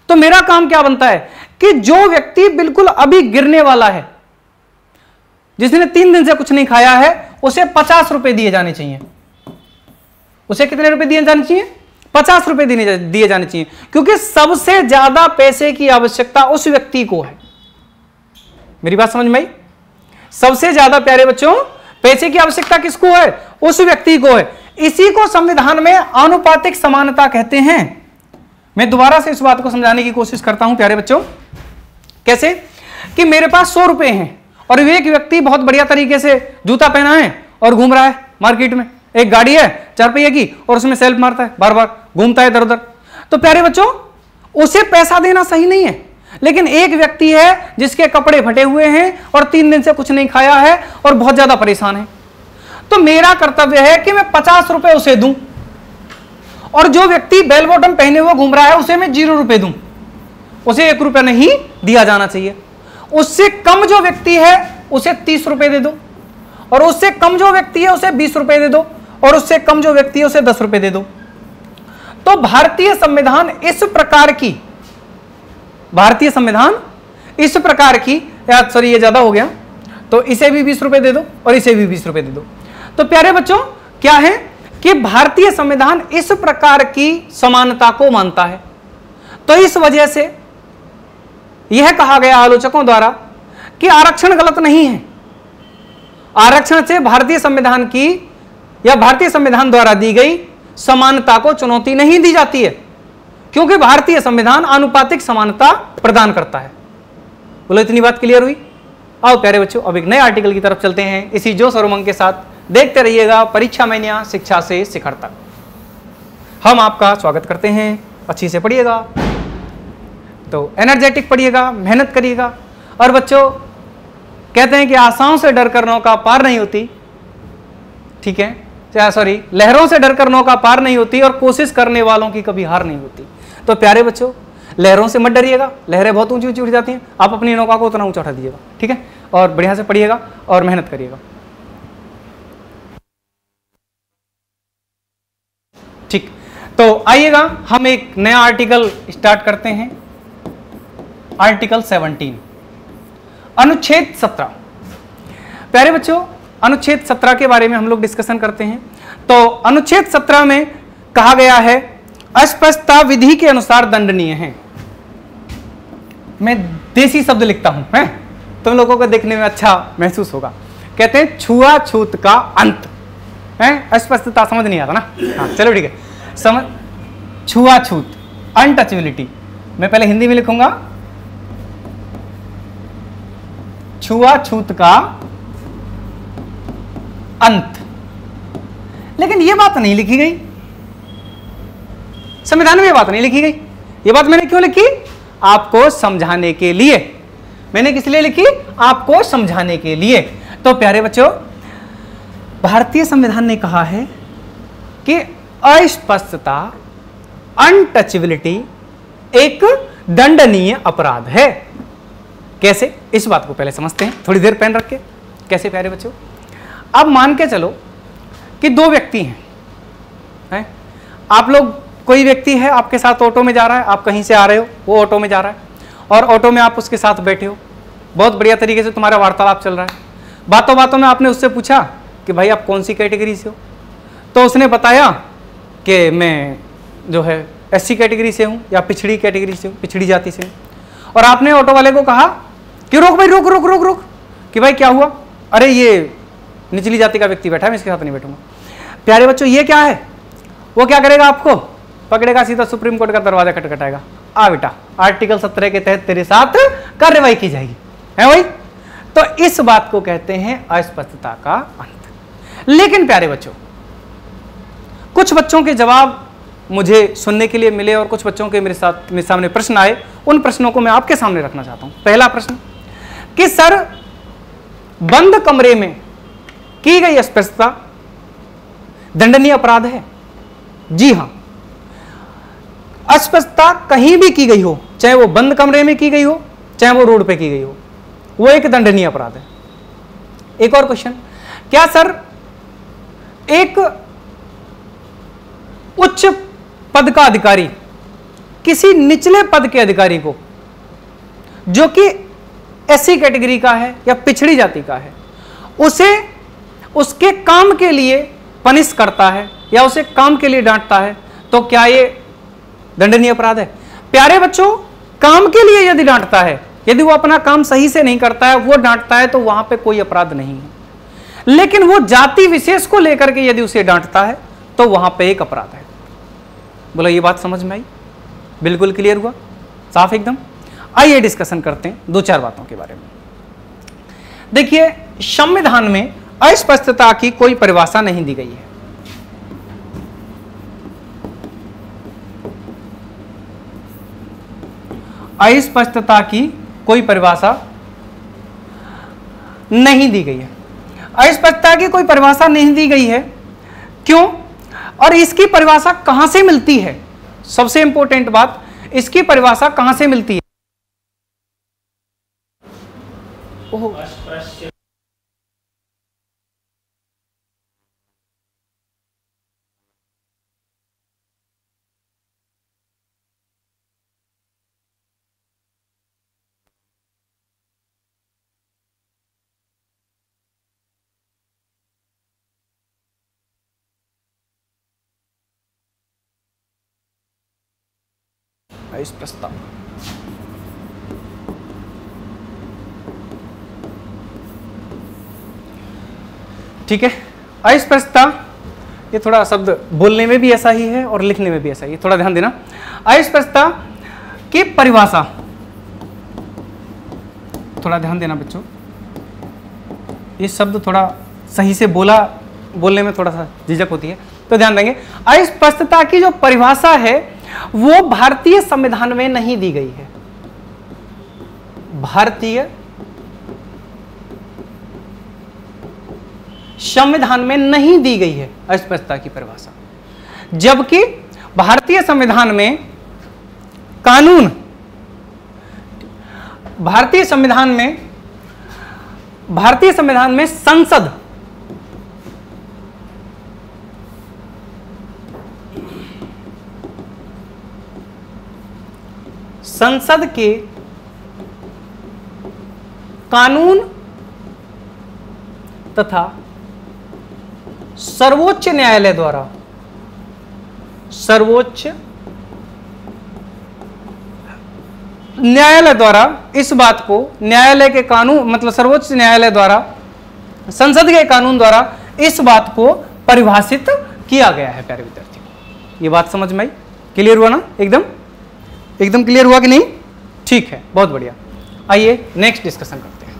तो मेरा काम क्या बनता है कि जो व्यक्ति बिल्कुल अभी गिरने वाला है, जिसने 3 दिन से कुछ नहीं खाया है, उसे 50 रुपए दिए जाने चाहिए। उसे कितने रुपए दिए जाने चाहिए? 50 रुपए दिए जाने चाहिए, क्योंकि सबसे ज्यादा पैसे की आवश्यकता उस व्यक्ति को है। मेरी बात समझ में आई? सबसे ज्यादा प्यारे बच्चों पैसे की आवश्यकता किसको है? उस व्यक्ति को है। इसी को संविधान में आनुपातिक समानता कहते हैं। मैं दोबारा से इस बात को समझाने की कोशिश करता हूं प्यारे बच्चों। कैसे? कि मेरे पास 100 रुपए हैं और एक व्यक्ति बहुत बढ़िया तरीके से जूता पहना है और घूम रहा है मार्केट में। एक गाड़ी है 4 पहिए की और उसमें सेल्फ मारता है, बार बार घूमता है इधर उधर। तो प्यारे बच्चों उसे पैसा देना सही नहीं है, लेकिन एक व्यक्ति है जिसके कपड़े फटे हुए हैं और 3 दिन से कुछ नहीं खाया है और बहुत ज्यादा परेशान है, तो मेरा कर्तव्य है कि मैं 50 रुपए उसे दूं, और जो व्यक्ति बेल बॉटम पहने हुए घूम रहा है उसे मैं 0 रुपए दूं। उसे 1 रुपया नहीं दिया जाना चाहिए। उससे कम जो व्यक्ति है उसे 30 रुपए दे दो, और उससे कम जो व्यक्ति है उसे 20 रुपए दे दो, और उससे कम जो व्यक्ति है उसे 10 रुपए दे दो। तो भारतीय संविधान इस प्रकार की सॉरी ये ज्यादा हो गया, तो इसे भी 20 रुपए दे दो और इसे भी 20 रुपए दे दो। तो प्यारे बच्चों क्या है कि भारतीय संविधान इस प्रकार की समानता को मानता है। तो इस वजह से यह कहा गया आलोचकों द्वारा कि आरक्षण गलत नहीं है। आरक्षण से भारतीय संविधान की या भारतीय संविधान द्वारा दी गई समानता को चुनौती नहीं दी जाती है, क्योंकि भारतीय संविधान आनुपातिक समानता प्रदान करता है। बोलो इतनी बात क्लियर हुई? आओ प्यारे बच्चों अब एक नए आर्टिकल की तरफ चलते हैं, इसी जोश और उमंग के साथ। देखते रहिएगा परीक्षा मैनिया, शिक्षा से शिखर तक। हम आपका स्वागत करते हैं, अच्छी से पढ़िएगा, तो एनर्जेटिक पढ़िएगा, मेहनत करिएगा। और बच्चों कहते हैं कि आशाओं से डर कर नौका पार नहीं होती, ठीक है, सॉरी लहरों से डर कर नौका पार नहीं होती, और कोशिश करने वालों की कभी हार नहीं होती। तो प्यारे बच्चों लहरों से मत डरिएगा, लहरें बहुत ऊंची ऊंची उठ जाती हैं, आप अपनी नौका को उतना ऊंचा उठा दीजिएगा, ठीक है, और बढ़िया से पढ़िएगा और मेहनत करिएगा, ठीक। तो आइएगा हम एक नया आर्टिकल स्टार्ट करते हैं। आर्टिकल 17 अनुच्छेद 17। प्यारे बच्चों अनुच्छेद 17 के बारे में हम लोग डिस्कशन करते हैं। तो अनुच्छेद 17 में कहा गया है अस्पष्टता विधि के अनुसार दंडनीय है। मैं देसी शब्द लिखता हूं, है तुम लोगों को देखने में अच्छा महसूस होगा। कहते हैं छुआछूत का अंत है। अस्पष्टता समझ नहीं आता ना? हाँ चलो ठीक है, समझ। छुआछूत अनटचेबिलिटी, मैं पहले हिंदी में लिखूंगा छुआछूत का अंत। लेकिन यह बात नहीं लिखी गई संविधान में, यह बात नहीं लिखी गई। यह बात मैंने क्यों लिखी? आपको समझाने के लिए। मैंने किस लिए लिखी? आपको समझाने के लिए। तो प्यारे बच्चों भारतीय संविधान ने कहा है कि अस्पष्टता अनटचेबिलिटी एक दंडनीय अपराध है। कैसे? इस बात को पहले समझते हैं, थोड़ी देर पेन रख के। कैसे प्यारे बच्चों? अब मान के चलो कि 2 व्यक्ति हैं, आप लोग, कोई व्यक्ति है आपके साथ ऑटो में जा रहा है, आप कहीं से आ रहे हो, वो ऑटो में जा रहा है, और ऑटो में आप उसके साथ बैठे हो, बहुत बढ़िया तरीके से तुम्हारा वार्तालाप चल रहा है। बातों बातों में आपने उससे पूछा कि भाई आप कौन सी कैटेगरी से हो, तो उसने बताया कि मैं जो है SC कैटेगरी से हूँ या पिछड़ी कैटेगरी से हूँ, पिछड़ी जाति से हूँ। और आपने ऑटो वाले को कहा कि रोक भाई, रोक रोक रोक रोक, कि भाई क्या हुआ? अरे ये निचली जाति का व्यक्ति बैठा है, मैं इसके साथ नहीं बैठूंगा। प्यारे बच्चों ये क्या है? वो क्या करेगा? आपको पकड़ेगा, सीधा सुप्रीम कोर्ट का दरवाजा खटखटाएगा, आ बेटा, आर्टिकल 17 के तहत तेरे साथ कार्रवाई की जाएगी, है भाई। तो इस बात को कहते हैं अस्पष्टता का अंत। लेकिन प्यारे बच्चों, कुछ बच्चों के जवाब मुझे सुनने के लिए मिले और कुछ बच्चों के मेरे सामने प्रश्न आए, उन प्रश्नों को मैं आपके सामने रखना चाहता हूं। पहला प्रश्न कि सर, बंद कमरे में की गई अस्पष्टता दंडनीय अपराध है? जी हां, अस्पष्टता कहीं भी की गई हो, चाहे वो बंद कमरे में की गई हो, चाहे वो रोड पे की गई हो, वो एक दंडनीय अपराध है। एक और क्वेश्चन, क्या सर एक उच्च पद का अधिकारी किसी निचले पद के अधिकारी को, जो कि एससी कैटेगरी का है या पिछड़ी जाति का है, उसे उसके काम के लिए पनिश करता है या उसे काम के लिए डांटता है, तो क्या ये दंडनीय अपराध है? प्यारे बच्चों, काम के लिए यदि डांटता है, यदि वो अपना काम सही से नहीं करता है, वो डांटता है, तो वहां पे कोई अपराध नहीं है। लेकिन वो जाति विशेष को लेकर के यदि उसे डांटता है, तो वहां पे एक अपराध है। बोला ये बात समझ में आई? बिल्कुल क्लियर हुआ, साफ एकदम। आइए डिस्कशन करते हैं दो चार बातों के बारे में। देखिए, संविधान में अस्पष्टता की कोई परिभाषा नहीं दी गई है। अस्पष्टता की कोई परिभाषा नहीं दी गई है। अस्पष्टता की कोई परिभाषा नहीं दी गई है, क्यों? और इसकी परिभाषा कहां से मिलती है? सबसे इंपॉर्टेंट बात, इसकी परिभाषा कहां से मिलती है? अस्पष्टता, ठीक है। अस्पष्टता, ये थोड़ा शब्द बोलने में भी ऐसा ही है और लिखने में भी ऐसा ही है, थोड़ा ध्यान देना। अस्पष्टता की परिभाषा, थोड़ा ध्यान देना बच्चों, ये शब्द थोड़ा सही से बोलने में थोड़ा सा झिझक होती है, तो ध्यान देंगे। अस्पष्टता की जो परिभाषा है वो भारतीय संविधान में नहीं दी गई है। भारतीय संविधान में नहीं दी गई है अस्पष्टता की परिभाषा, जबकि भारतीय संविधान में कानून, भारतीय संविधान में संसद के कानून तथा सर्वोच्च न्यायालय द्वारा इस बात को, न्यायालय के कानून मतलब सर्वोच्च न्यायालय द्वारा, संसद के कानून द्वारा इस बात को परिभाषित किया गया है। प्यारे विद्यार्थी, ये बात समझ में आई? क्लियर हुआ ना? एकदम क्लियर हुआ कि नहीं? ठीक है, बहुत बढ़िया। आइए नेक्स्ट डिस्कशन करते हैं।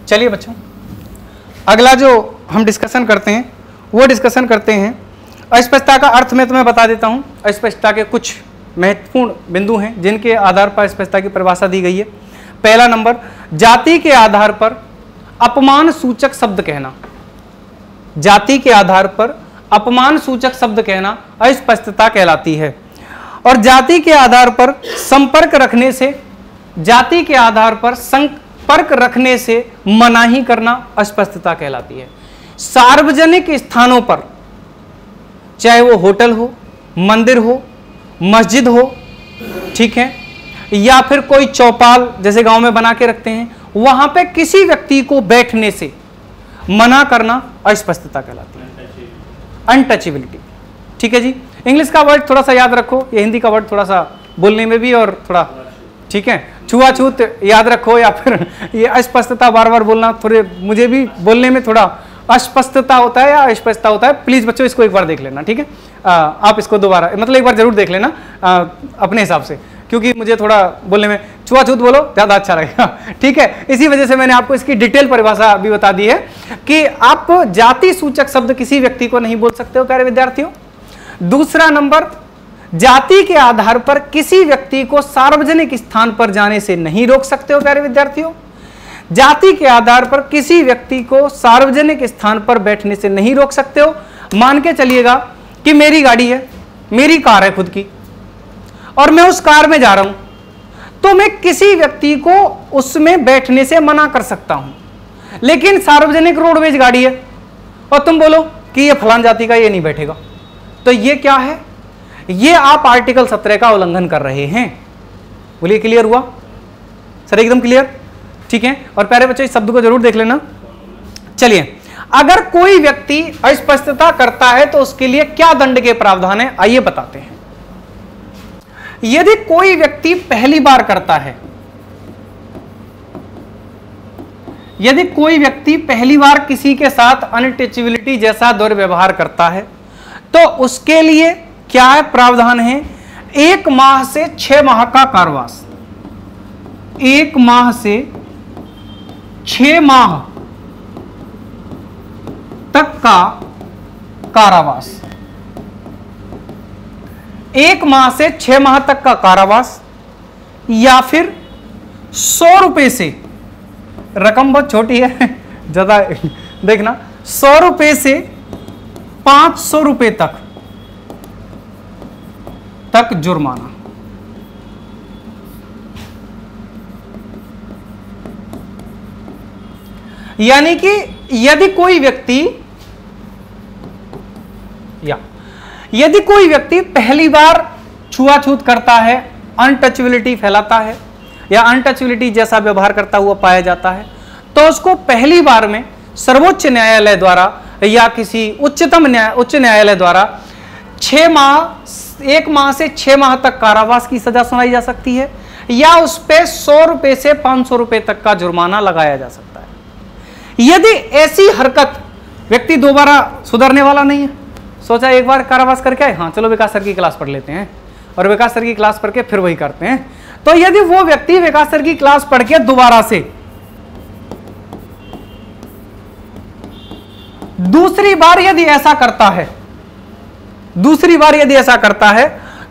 चलिए बच्चों, अगला जो हम डिस्कशन करते हैं वो डिस्कशन करते हैं अस्पष्टता का अर्थ। मैं तुम्हें बता देता हूं, अस्पष्टता के कुछ महत्वपूर्ण बिंदु हैं जिनके आधार पर अस्पष्टता की परिभाषा दी गई है। पहला नंबर, जाति के आधार पर अपमान सूचक शब्द कहना। जाति के आधार पर अपमान सूचक शब्द कहना अस्पष्टता कहलाती है। और जाति के आधार पर संपर्क रखने से मनाही करना अस्पष्टता कहलाती है। सार्वजनिक स्थानों पर, चाहे वो होटल हो, मंदिर हो, मस्जिद हो, ठीक है, या फिर कोई चौपाल जैसे गांव में बना के रखते हैं, वहां पे किसी व्यक्ति को बैठने से मना करना अस्पष्टता कहलाती है। अनटचेबिलिटी, ठीक है जी। इंग्लिश का वर्ड थोड़ा सा याद रखो, ये हिंदी का वर्ड थोड़ा सा बोलने में भी और थोड़ा, ठीक है, छुआछूत याद रखो, या फिर ये अस्पष्टता बार बार बोलना, थोड़े मुझे भी बोलने में थोड़ा अस्पष्टता होता है या अस्पष्टता होता है, प्लीज बच्चों इसको एक बार देख लेना, ठीक है। आप इसको दोबारा मतलब एक बार जरूर देख लेना अपने हिसाब से, क्योंकि मुझे थोड़ा बोलने में छुआछूत बोलो ज़्यादा अच्छा लगेगा, ठीक है। इसी वजह से मैंने आपको इसकी डिटेल परिभाषा भी बता दी है कि आप जाति सूचक शब्द किसी व्यक्ति को नहीं बोल सकते हो प्यारे विद्यार्थियों। दूसरा नंबर, जाति के आधार पर किसी व्यक्ति को सार्वजनिक स्थान पर जाने से नहीं रोक सकते हो प्यारे विद्यार्थियों। जाति के आधार पर किसी व्यक्ति को सार्वजनिक स्थान पर बैठने से नहीं रोक सकते हो। मान के चलिएगा कि मेरी गाड़ी है, मेरी कार है खुद की, और मैं उस कार में जा रहा हूं, तो मैं किसी व्यक्ति को उसमें बैठने से मना कर सकता हूं। लेकिन सार्वजनिक रोडवेज गाड़ी है और तुम बोलो कि ये फलान जाति का, ये नहीं बैठेगा, तो ये क्या है? ये आप आर्टिकल 17 का उल्लंघन कर रहे हैं। बोलिए क्लियर हुआ सर? एकदम क्लियर, ठीक है। और प्यारे बच्चों इस शब्द को जरूर देख लेना। चलिए, अगर कोई व्यक्ति अस्पष्टता करता है तो उसके लिए क्या दंड के प्रावधान है, आइए बताते हैं। यदि कोई व्यक्ति पहली बार करता है, यदि कोई व्यक्ति पहली बार किसी के साथ अनटचेबिलिटी जैसा दुर्व्यवहार करता है तो उसके लिए क्या है प्रावधान है? 1 माह से 6 माह का कारावास, 1 माह से 6 माह तक का कारावास, 1 माह से 6 माह तक का कारावास, या फिर 100 रुपए से, रकम बहुत छोटी है ज्यादा देखना, 100 रुपए से 500 रुपए तक जुर्माना। यानी कि यदि कोई व्यक्ति पहली बार छुआछूत करता है, अनटचेबिलिटी फैलाता है या अनटचेबिलिटी जैसा व्यवहार करता हुआ पाया जाता है, तो उसको पहली बार में सर्वोच्च न्यायालय द्वारा या किसी उच्च न्यायालय द्वारा 1 माह से 6 माह तक कारावास की सजा सुनाई जा सकती है, या उस पे 100 रुपए से 500 रुपए तक का जुर्माना लगाया जा सकता है। यदि ऐसी हरकत, व्यक्ति दोबारा सुधरने वाला नहीं है, सोचा एक बार कारावास करके आए, हाँ चलो विकास सर की क्लास पढ़ लेते हैं, और विकास सर की क्लास पढ़ के फिर वही करते हैं, तो यदि वो व्यक्ति विकास सर की क्लास पढ़ के दोबारा से दूसरी बार यदि ऐसा करता है,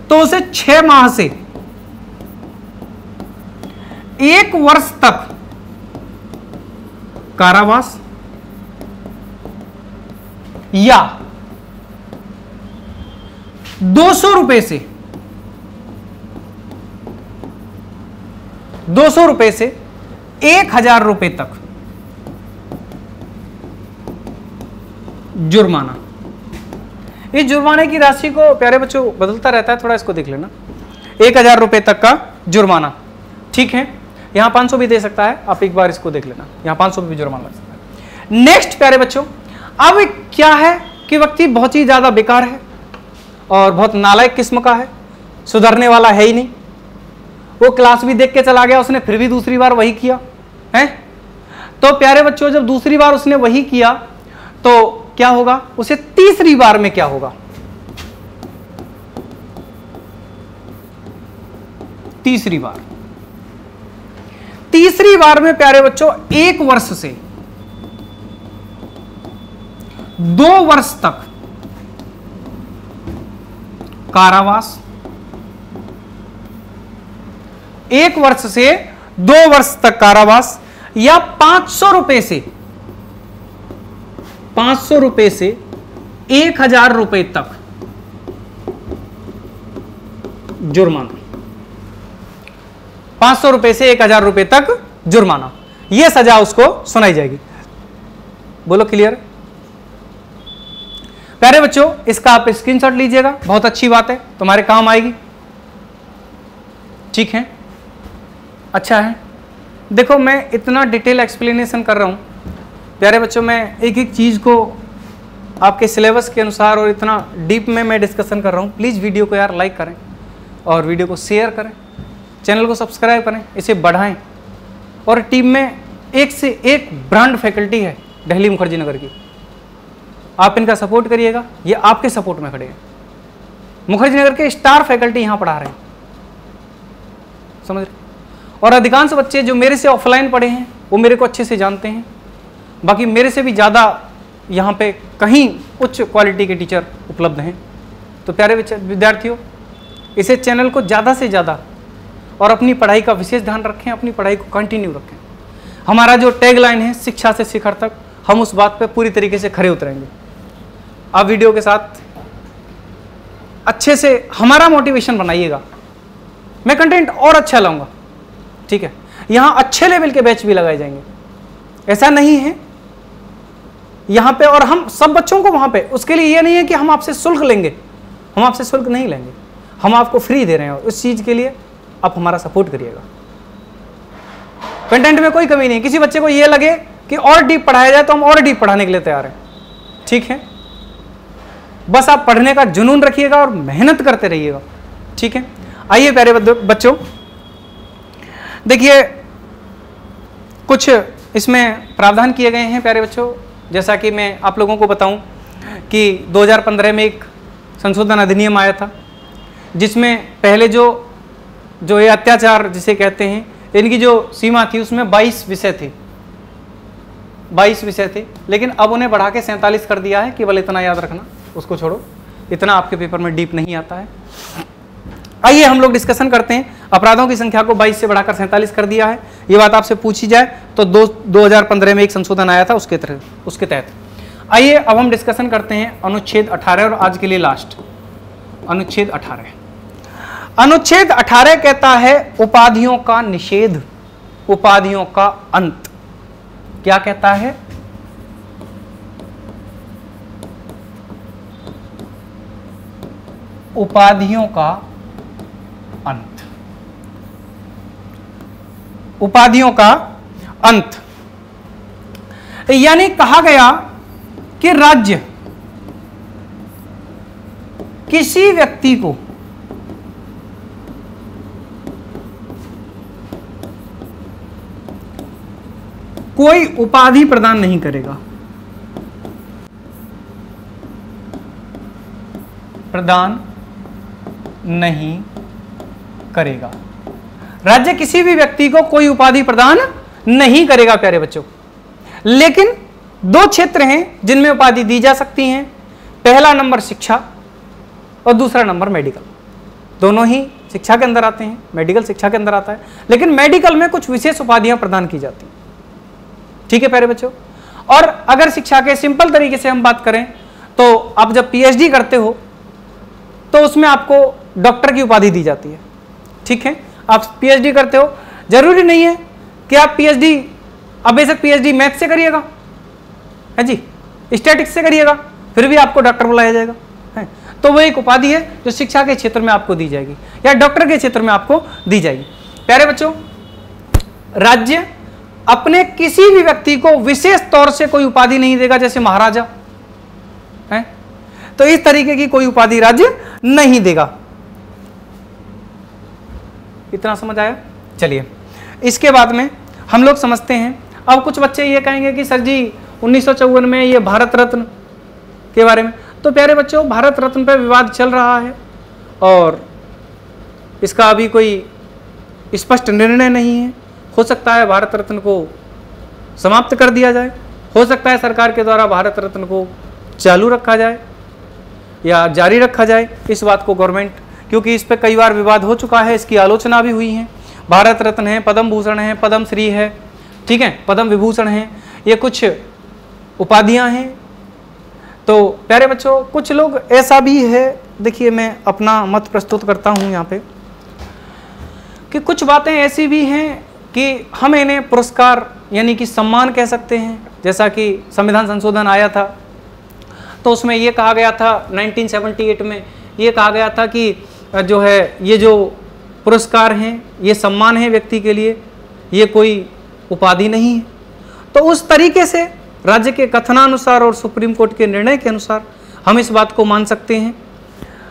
तो उसे 6 माह से 1 वर्ष तक कारावास या 200 रुपए से 1000 रुपए तक जुर्माना। इस जुर्माने की राशि को प्यारे बच्चों बदलता रहता है, थोड़ा इसको देख लेना। 1000 रुपए तक का जुर्माना, ठीक है। यहां 500 भी दे सकता है, आप एक बार इसको देख लेना, यहां 500 भी जुर्माना लग सकता है। नेक्स्ट प्यारे बच्चों, अब क्या है कि व्यक्ति बहुत ही ज्यादा बेकार है और बहुत नालायक किस्म का है, सुधरने वाला है ही नहीं, वो क्लास भी देख के चला गया, उसने फिर भी दूसरी बार वही किया है। तो प्यारे बच्चों जब दूसरी बार उसने वही किया तो क्या होगा, उसे तीसरी बार में क्या होगा? तीसरी बार में प्यारे बच्चों 1 वर्ष से 2 वर्ष तक कारावास, 1 वर्ष से 2 वर्ष तक कारावास, या 500 रुपए से 1000 रुपए तक जुर्माना। 500 रुपए से 1000 रुपए तक जुर्माना, यह सजा उसको सुनाई जाएगी। बोलो क्लियर? प्यारे बच्चों इसका आप स्क्रीनशॉट लीजिएगा, बहुत अच्छी बात है, तुम्हारे काम आएगी, ठीक है, अच्छा है। देखो मैं इतना डिटेल एक्सप्लेनेशन कर रहा हूं प्यारे बच्चों, मैं एक एक चीज को आपके सिलेबस के अनुसार और इतना डीप में मैं डिस्कशन कर रहा हूं। प्लीज वीडियो को यार लाइक करें और वीडियो को शेयर करें, चैनल को सब्सक्राइब करें, इसे बढ़ाएं। और टीम में एक से एक ब्रांड फैकल्टी है दिल्ली मुखर्जी नगर की, आप इनका सपोर्ट करिएगा, ये आपके सपोर्ट में खड़े हैं। मुखर्जी नगर के स्टार फैकल्टी यहाँ पढ़ा रहे हैं, समझ रहे। और अधिकांश बच्चे जो मेरे से ऑफलाइन पढ़े हैं वो मेरे को अच्छे से जानते हैं, बाकी मेरे से भी ज़्यादा यहाँ पे कहीं उच्च क्वालिटी के टीचर उपलब्ध हैं। तो प्यारे विद्यार्थियों, इसे चैनल को ज़्यादा से ज़्यादा और अपनी पढ़ाई का विशेष ध्यान रखें, अपनी पढ़ाई को कंटिन्यू रखें। हमारा जो टैगलाइन है शिक्षा से शिखर तक, हम उस बात पे पूरी तरीके से खरे उतरेंगे। आप वीडियो के साथ अच्छे से हमारा मोटिवेशन बनाइएगा, मैं कंटेंट और अच्छा लाऊंगा, ठीक है। यहाँ अच्छे लेवल के बैच भी लगाए जाएंगे, ऐसा नहीं है यहाँ पे। और हम सब बच्चों को वहाँ पे, उसके लिए ये नहीं है कि हम आपसे शुल्क लेंगे, हम आपसे शुल्क नहीं लेंगे, हम आपको फ्री दे रहे हैं। और उस चीज़ के लिए आप हमारा सपोर्ट करिएगा। कंटेंट में कोई कमी नहीं, किसी बच्चे को ये लगे कि और डीप पढ़ाया जाए तो हम और डीप पढ़ाने के लिए तैयार हैं, ठीक है। बस आप पढ़ने का जुनून रखिएगा और मेहनत करते रहिएगा, ठीक है। आइए प्यारे बच्चों, देखिए कुछ इसमें प्रावधान किए गए हैं प्यारे बच्चों। जैसा कि मैं आप लोगों को बताऊं कि 2015 में एक संशोधन अधिनियम आया था, जिसमें पहले जो ये अत्याचार जिसे कहते हैं, इनकी जो सीमा थी उसमें 22 विषय थे, 22 विषय थे। लेकिन अब उन्हें बढ़ा के 47 कर दिया है। केवल इतना याद रखना, उसको छोड़ो, इतना आपके पेपर में डीप नहीं आता है। आइए हम लोग डिस्कशन करते हैं। अपराधों की संख्या को 22 से बढ़ाकर 47 कर दिया है। ये बात आपसे पूछी जाए तो 2015 में एक संशोधन आया था, उसके तहत। आइए अब हम डिस्कशन करते हैं अनुच्छेद 18 और आज के लिए लास्ट अनुच्छेद 18। अनुच्छेद 18 कहता है उपाधियों का निषेध, उपाधियों का अंत। क्या कहता है? उपाधियों का अंत, उपाधियों का अंत। यानी कहा गया कि राज्य किसी व्यक्ति को कोई उपाधि प्रदान नहीं करेगा, प्रदान नहीं करेगा। राज्य किसी भी व्यक्ति को कोई उपाधि प्रदान नहीं करेगा प्यारे बच्चों। लेकिन दो क्षेत्र हैं जिनमें उपाधि दी जा सकती हैं। पहला नंबर शिक्षा और दूसरा नंबर मेडिकल। दोनों ही शिक्षा के अंदर आते हैं, मेडिकल शिक्षा के अंदर आता है, लेकिन मेडिकल में कुछ विशेष उपाधियां प्रदान की जाती हैं, ठीक है प्यारे बच्चों। और अगर शिक्षा के सिंपल तरीके से हम बात करें तो आप जब पीएचडी करते हो तो उसमें आपको डॉक्टर की उपाधि दी जाती है, ठीक है। आप पीएचडी करते हो, जरूरी नहीं है कि आप पीएचडी, अब बेशक पीएचडी मैथ से करिएगा, है जी, स्टैटिक्स से करिएगा, फिर भी आपको डॉक्टर बुलाया जाएगा, है। तो वो एक उपाधि है जो शिक्षा के क्षेत्र में आपको दी जाएगी या डॉक्टर के क्षेत्र में आपको दी जाएगी। प्यारे बच्चों, राज्य अपने किसी भी व्यक्ति को विशेष तौर से कोई उपाधि नहीं देगा, जैसे महाराजा है, तो इस तरीके की कोई उपाधि राज्य नहीं देगा। इतना समझ आया? चलिए, इसके बाद में हम लोग समझते हैं। अब कुछ बच्चे ये कहेंगे कि सर जी 1954 में ये भारत रत्न के बारे में, तो प्यारे बच्चों भारत रत्न पर विवाद चल रहा है और इसका अभी कोई स्पष्ट निर्णय नहीं है। हो सकता है भारत रत्न को समाप्त कर दिया जाए, हो सकता है सरकार के द्वारा भारत रत्न को चालू रखा जाए या जारी रखा जाए। इस बात को गवर्नमेंट, क्योंकि इस पर कई बार विवाद हो चुका है, इसकी आलोचना भी हुई है। भारत रत्न है, पद्म भूषण है, पद्म श्री है, ठीक है, पद्म विभूषण है, ये कुछ उपाधियां हैं। तो प्यारे बच्चों कुछ लोग ऐसा भी है, देखिए मैं अपना मत प्रस्तुत करता हूं यहाँ पे, कि कुछ बातें ऐसी भी हैं कि हम इन्हें पुरस्कार यानी कि सम्मान कह सकते हैं। जैसा कि संविधान संशोधन आया था तो उसमें ये कहा गया था 1978 में, ये कहा गया था कि जो है ये जो पुरस्कार हैं ये सम्मान है व्यक्ति के लिए, ये कोई उपाधि नहीं है। तो उस तरीके से राज्य के कथनानुसार और सुप्रीम कोर्ट के निर्णय के अनुसार हम इस बात को मान सकते हैं,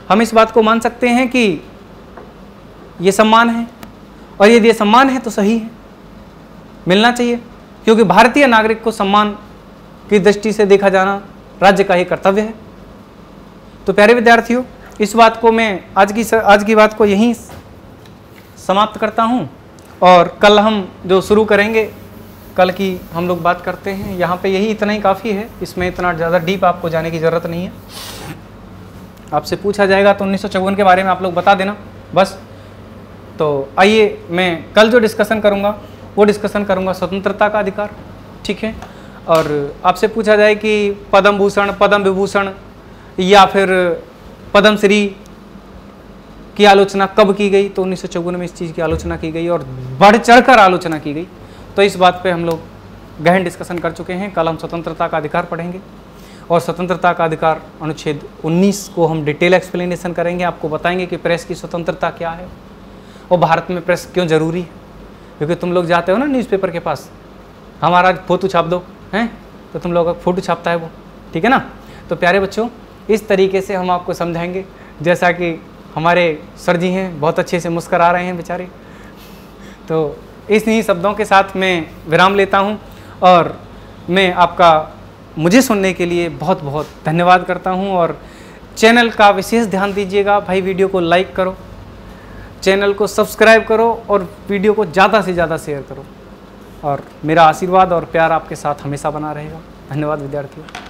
हम इस बात को मान सकते हैं कि ये सम्मान है। और यदि ये सम्मान है तो सही है, मिलना चाहिए, क्योंकि भारतीय नागरिक को सम्मान की दृष्टि से देखा जाना राज्य का ही कर्तव्य है। तो प्यारे विद्यार्थियों, इस बात को मैं आज की बात को यहीं समाप्त करता हूँ, और कल हम जो शुरू करेंगे, कल की हम लोग बात करते हैं। यहाँ पे यही इतना ही काफ़ी है, इसमें इतना ज़्यादा डीप आपको जाने की ज़रूरत नहीं है। आपसे पूछा जाएगा तो 1954 के बारे में आप लोग बता देना बस। तो आइए, मैं कल जो डिस्कशन करूँगा वो डिस्कशन करूँगा स्वतंत्रता का अधिकार, ठीक है। और आपसे पूछा जाए कि पद्म भूषण, पद्म विभूषण या फिर पद्मश्री की आलोचना कब की गई, तो 1954 में इस चीज़ की आलोचना की गई और बढ़ चढ़कर आलोचना की गई। तो इस बात पे हम लोग गहन डिस्कशन कर चुके हैं। कल हम स्वतंत्रता का अधिकार पढ़ेंगे, और स्वतंत्रता का अधिकार अनुच्छेद 19 को हम डिटेल एक्सप्लेनेशन करेंगे। आपको बताएंगे कि प्रेस की स्वतंत्रता क्या है और भारत में प्रेस क्यों ज़रूरी है। क्योंकि तुम लोग जाते हो ना न्यूज़पेपर के पास, हमारा फोटो छाप दो, हैं, तो तुम लोग का फोटो छापता है वो, ठीक है ना। तो प्यारे बच्चों, इस तरीके से हम आपको समझाएंगे, जैसा कि हमारे सर जी हैं बहुत अच्छे से मुस्करा रहे हैं बेचारे। तो इन्हीं शब्दों के साथ मैं विराम लेता हूं, और मैं आपका मुझे सुनने के लिए बहुत बहुत धन्यवाद करता हूं। और चैनल का विशेष ध्यान दीजिएगा भाई, वीडियो को लाइक करो, चैनल को सब्सक्राइब करो और वीडियो को ज़्यादा से ज़्यादा शेयर करो। और मेरा आशीर्वाद और प्यार आपके साथ हमेशा बना रहेगा। धन्यवाद विद्यार्थियों।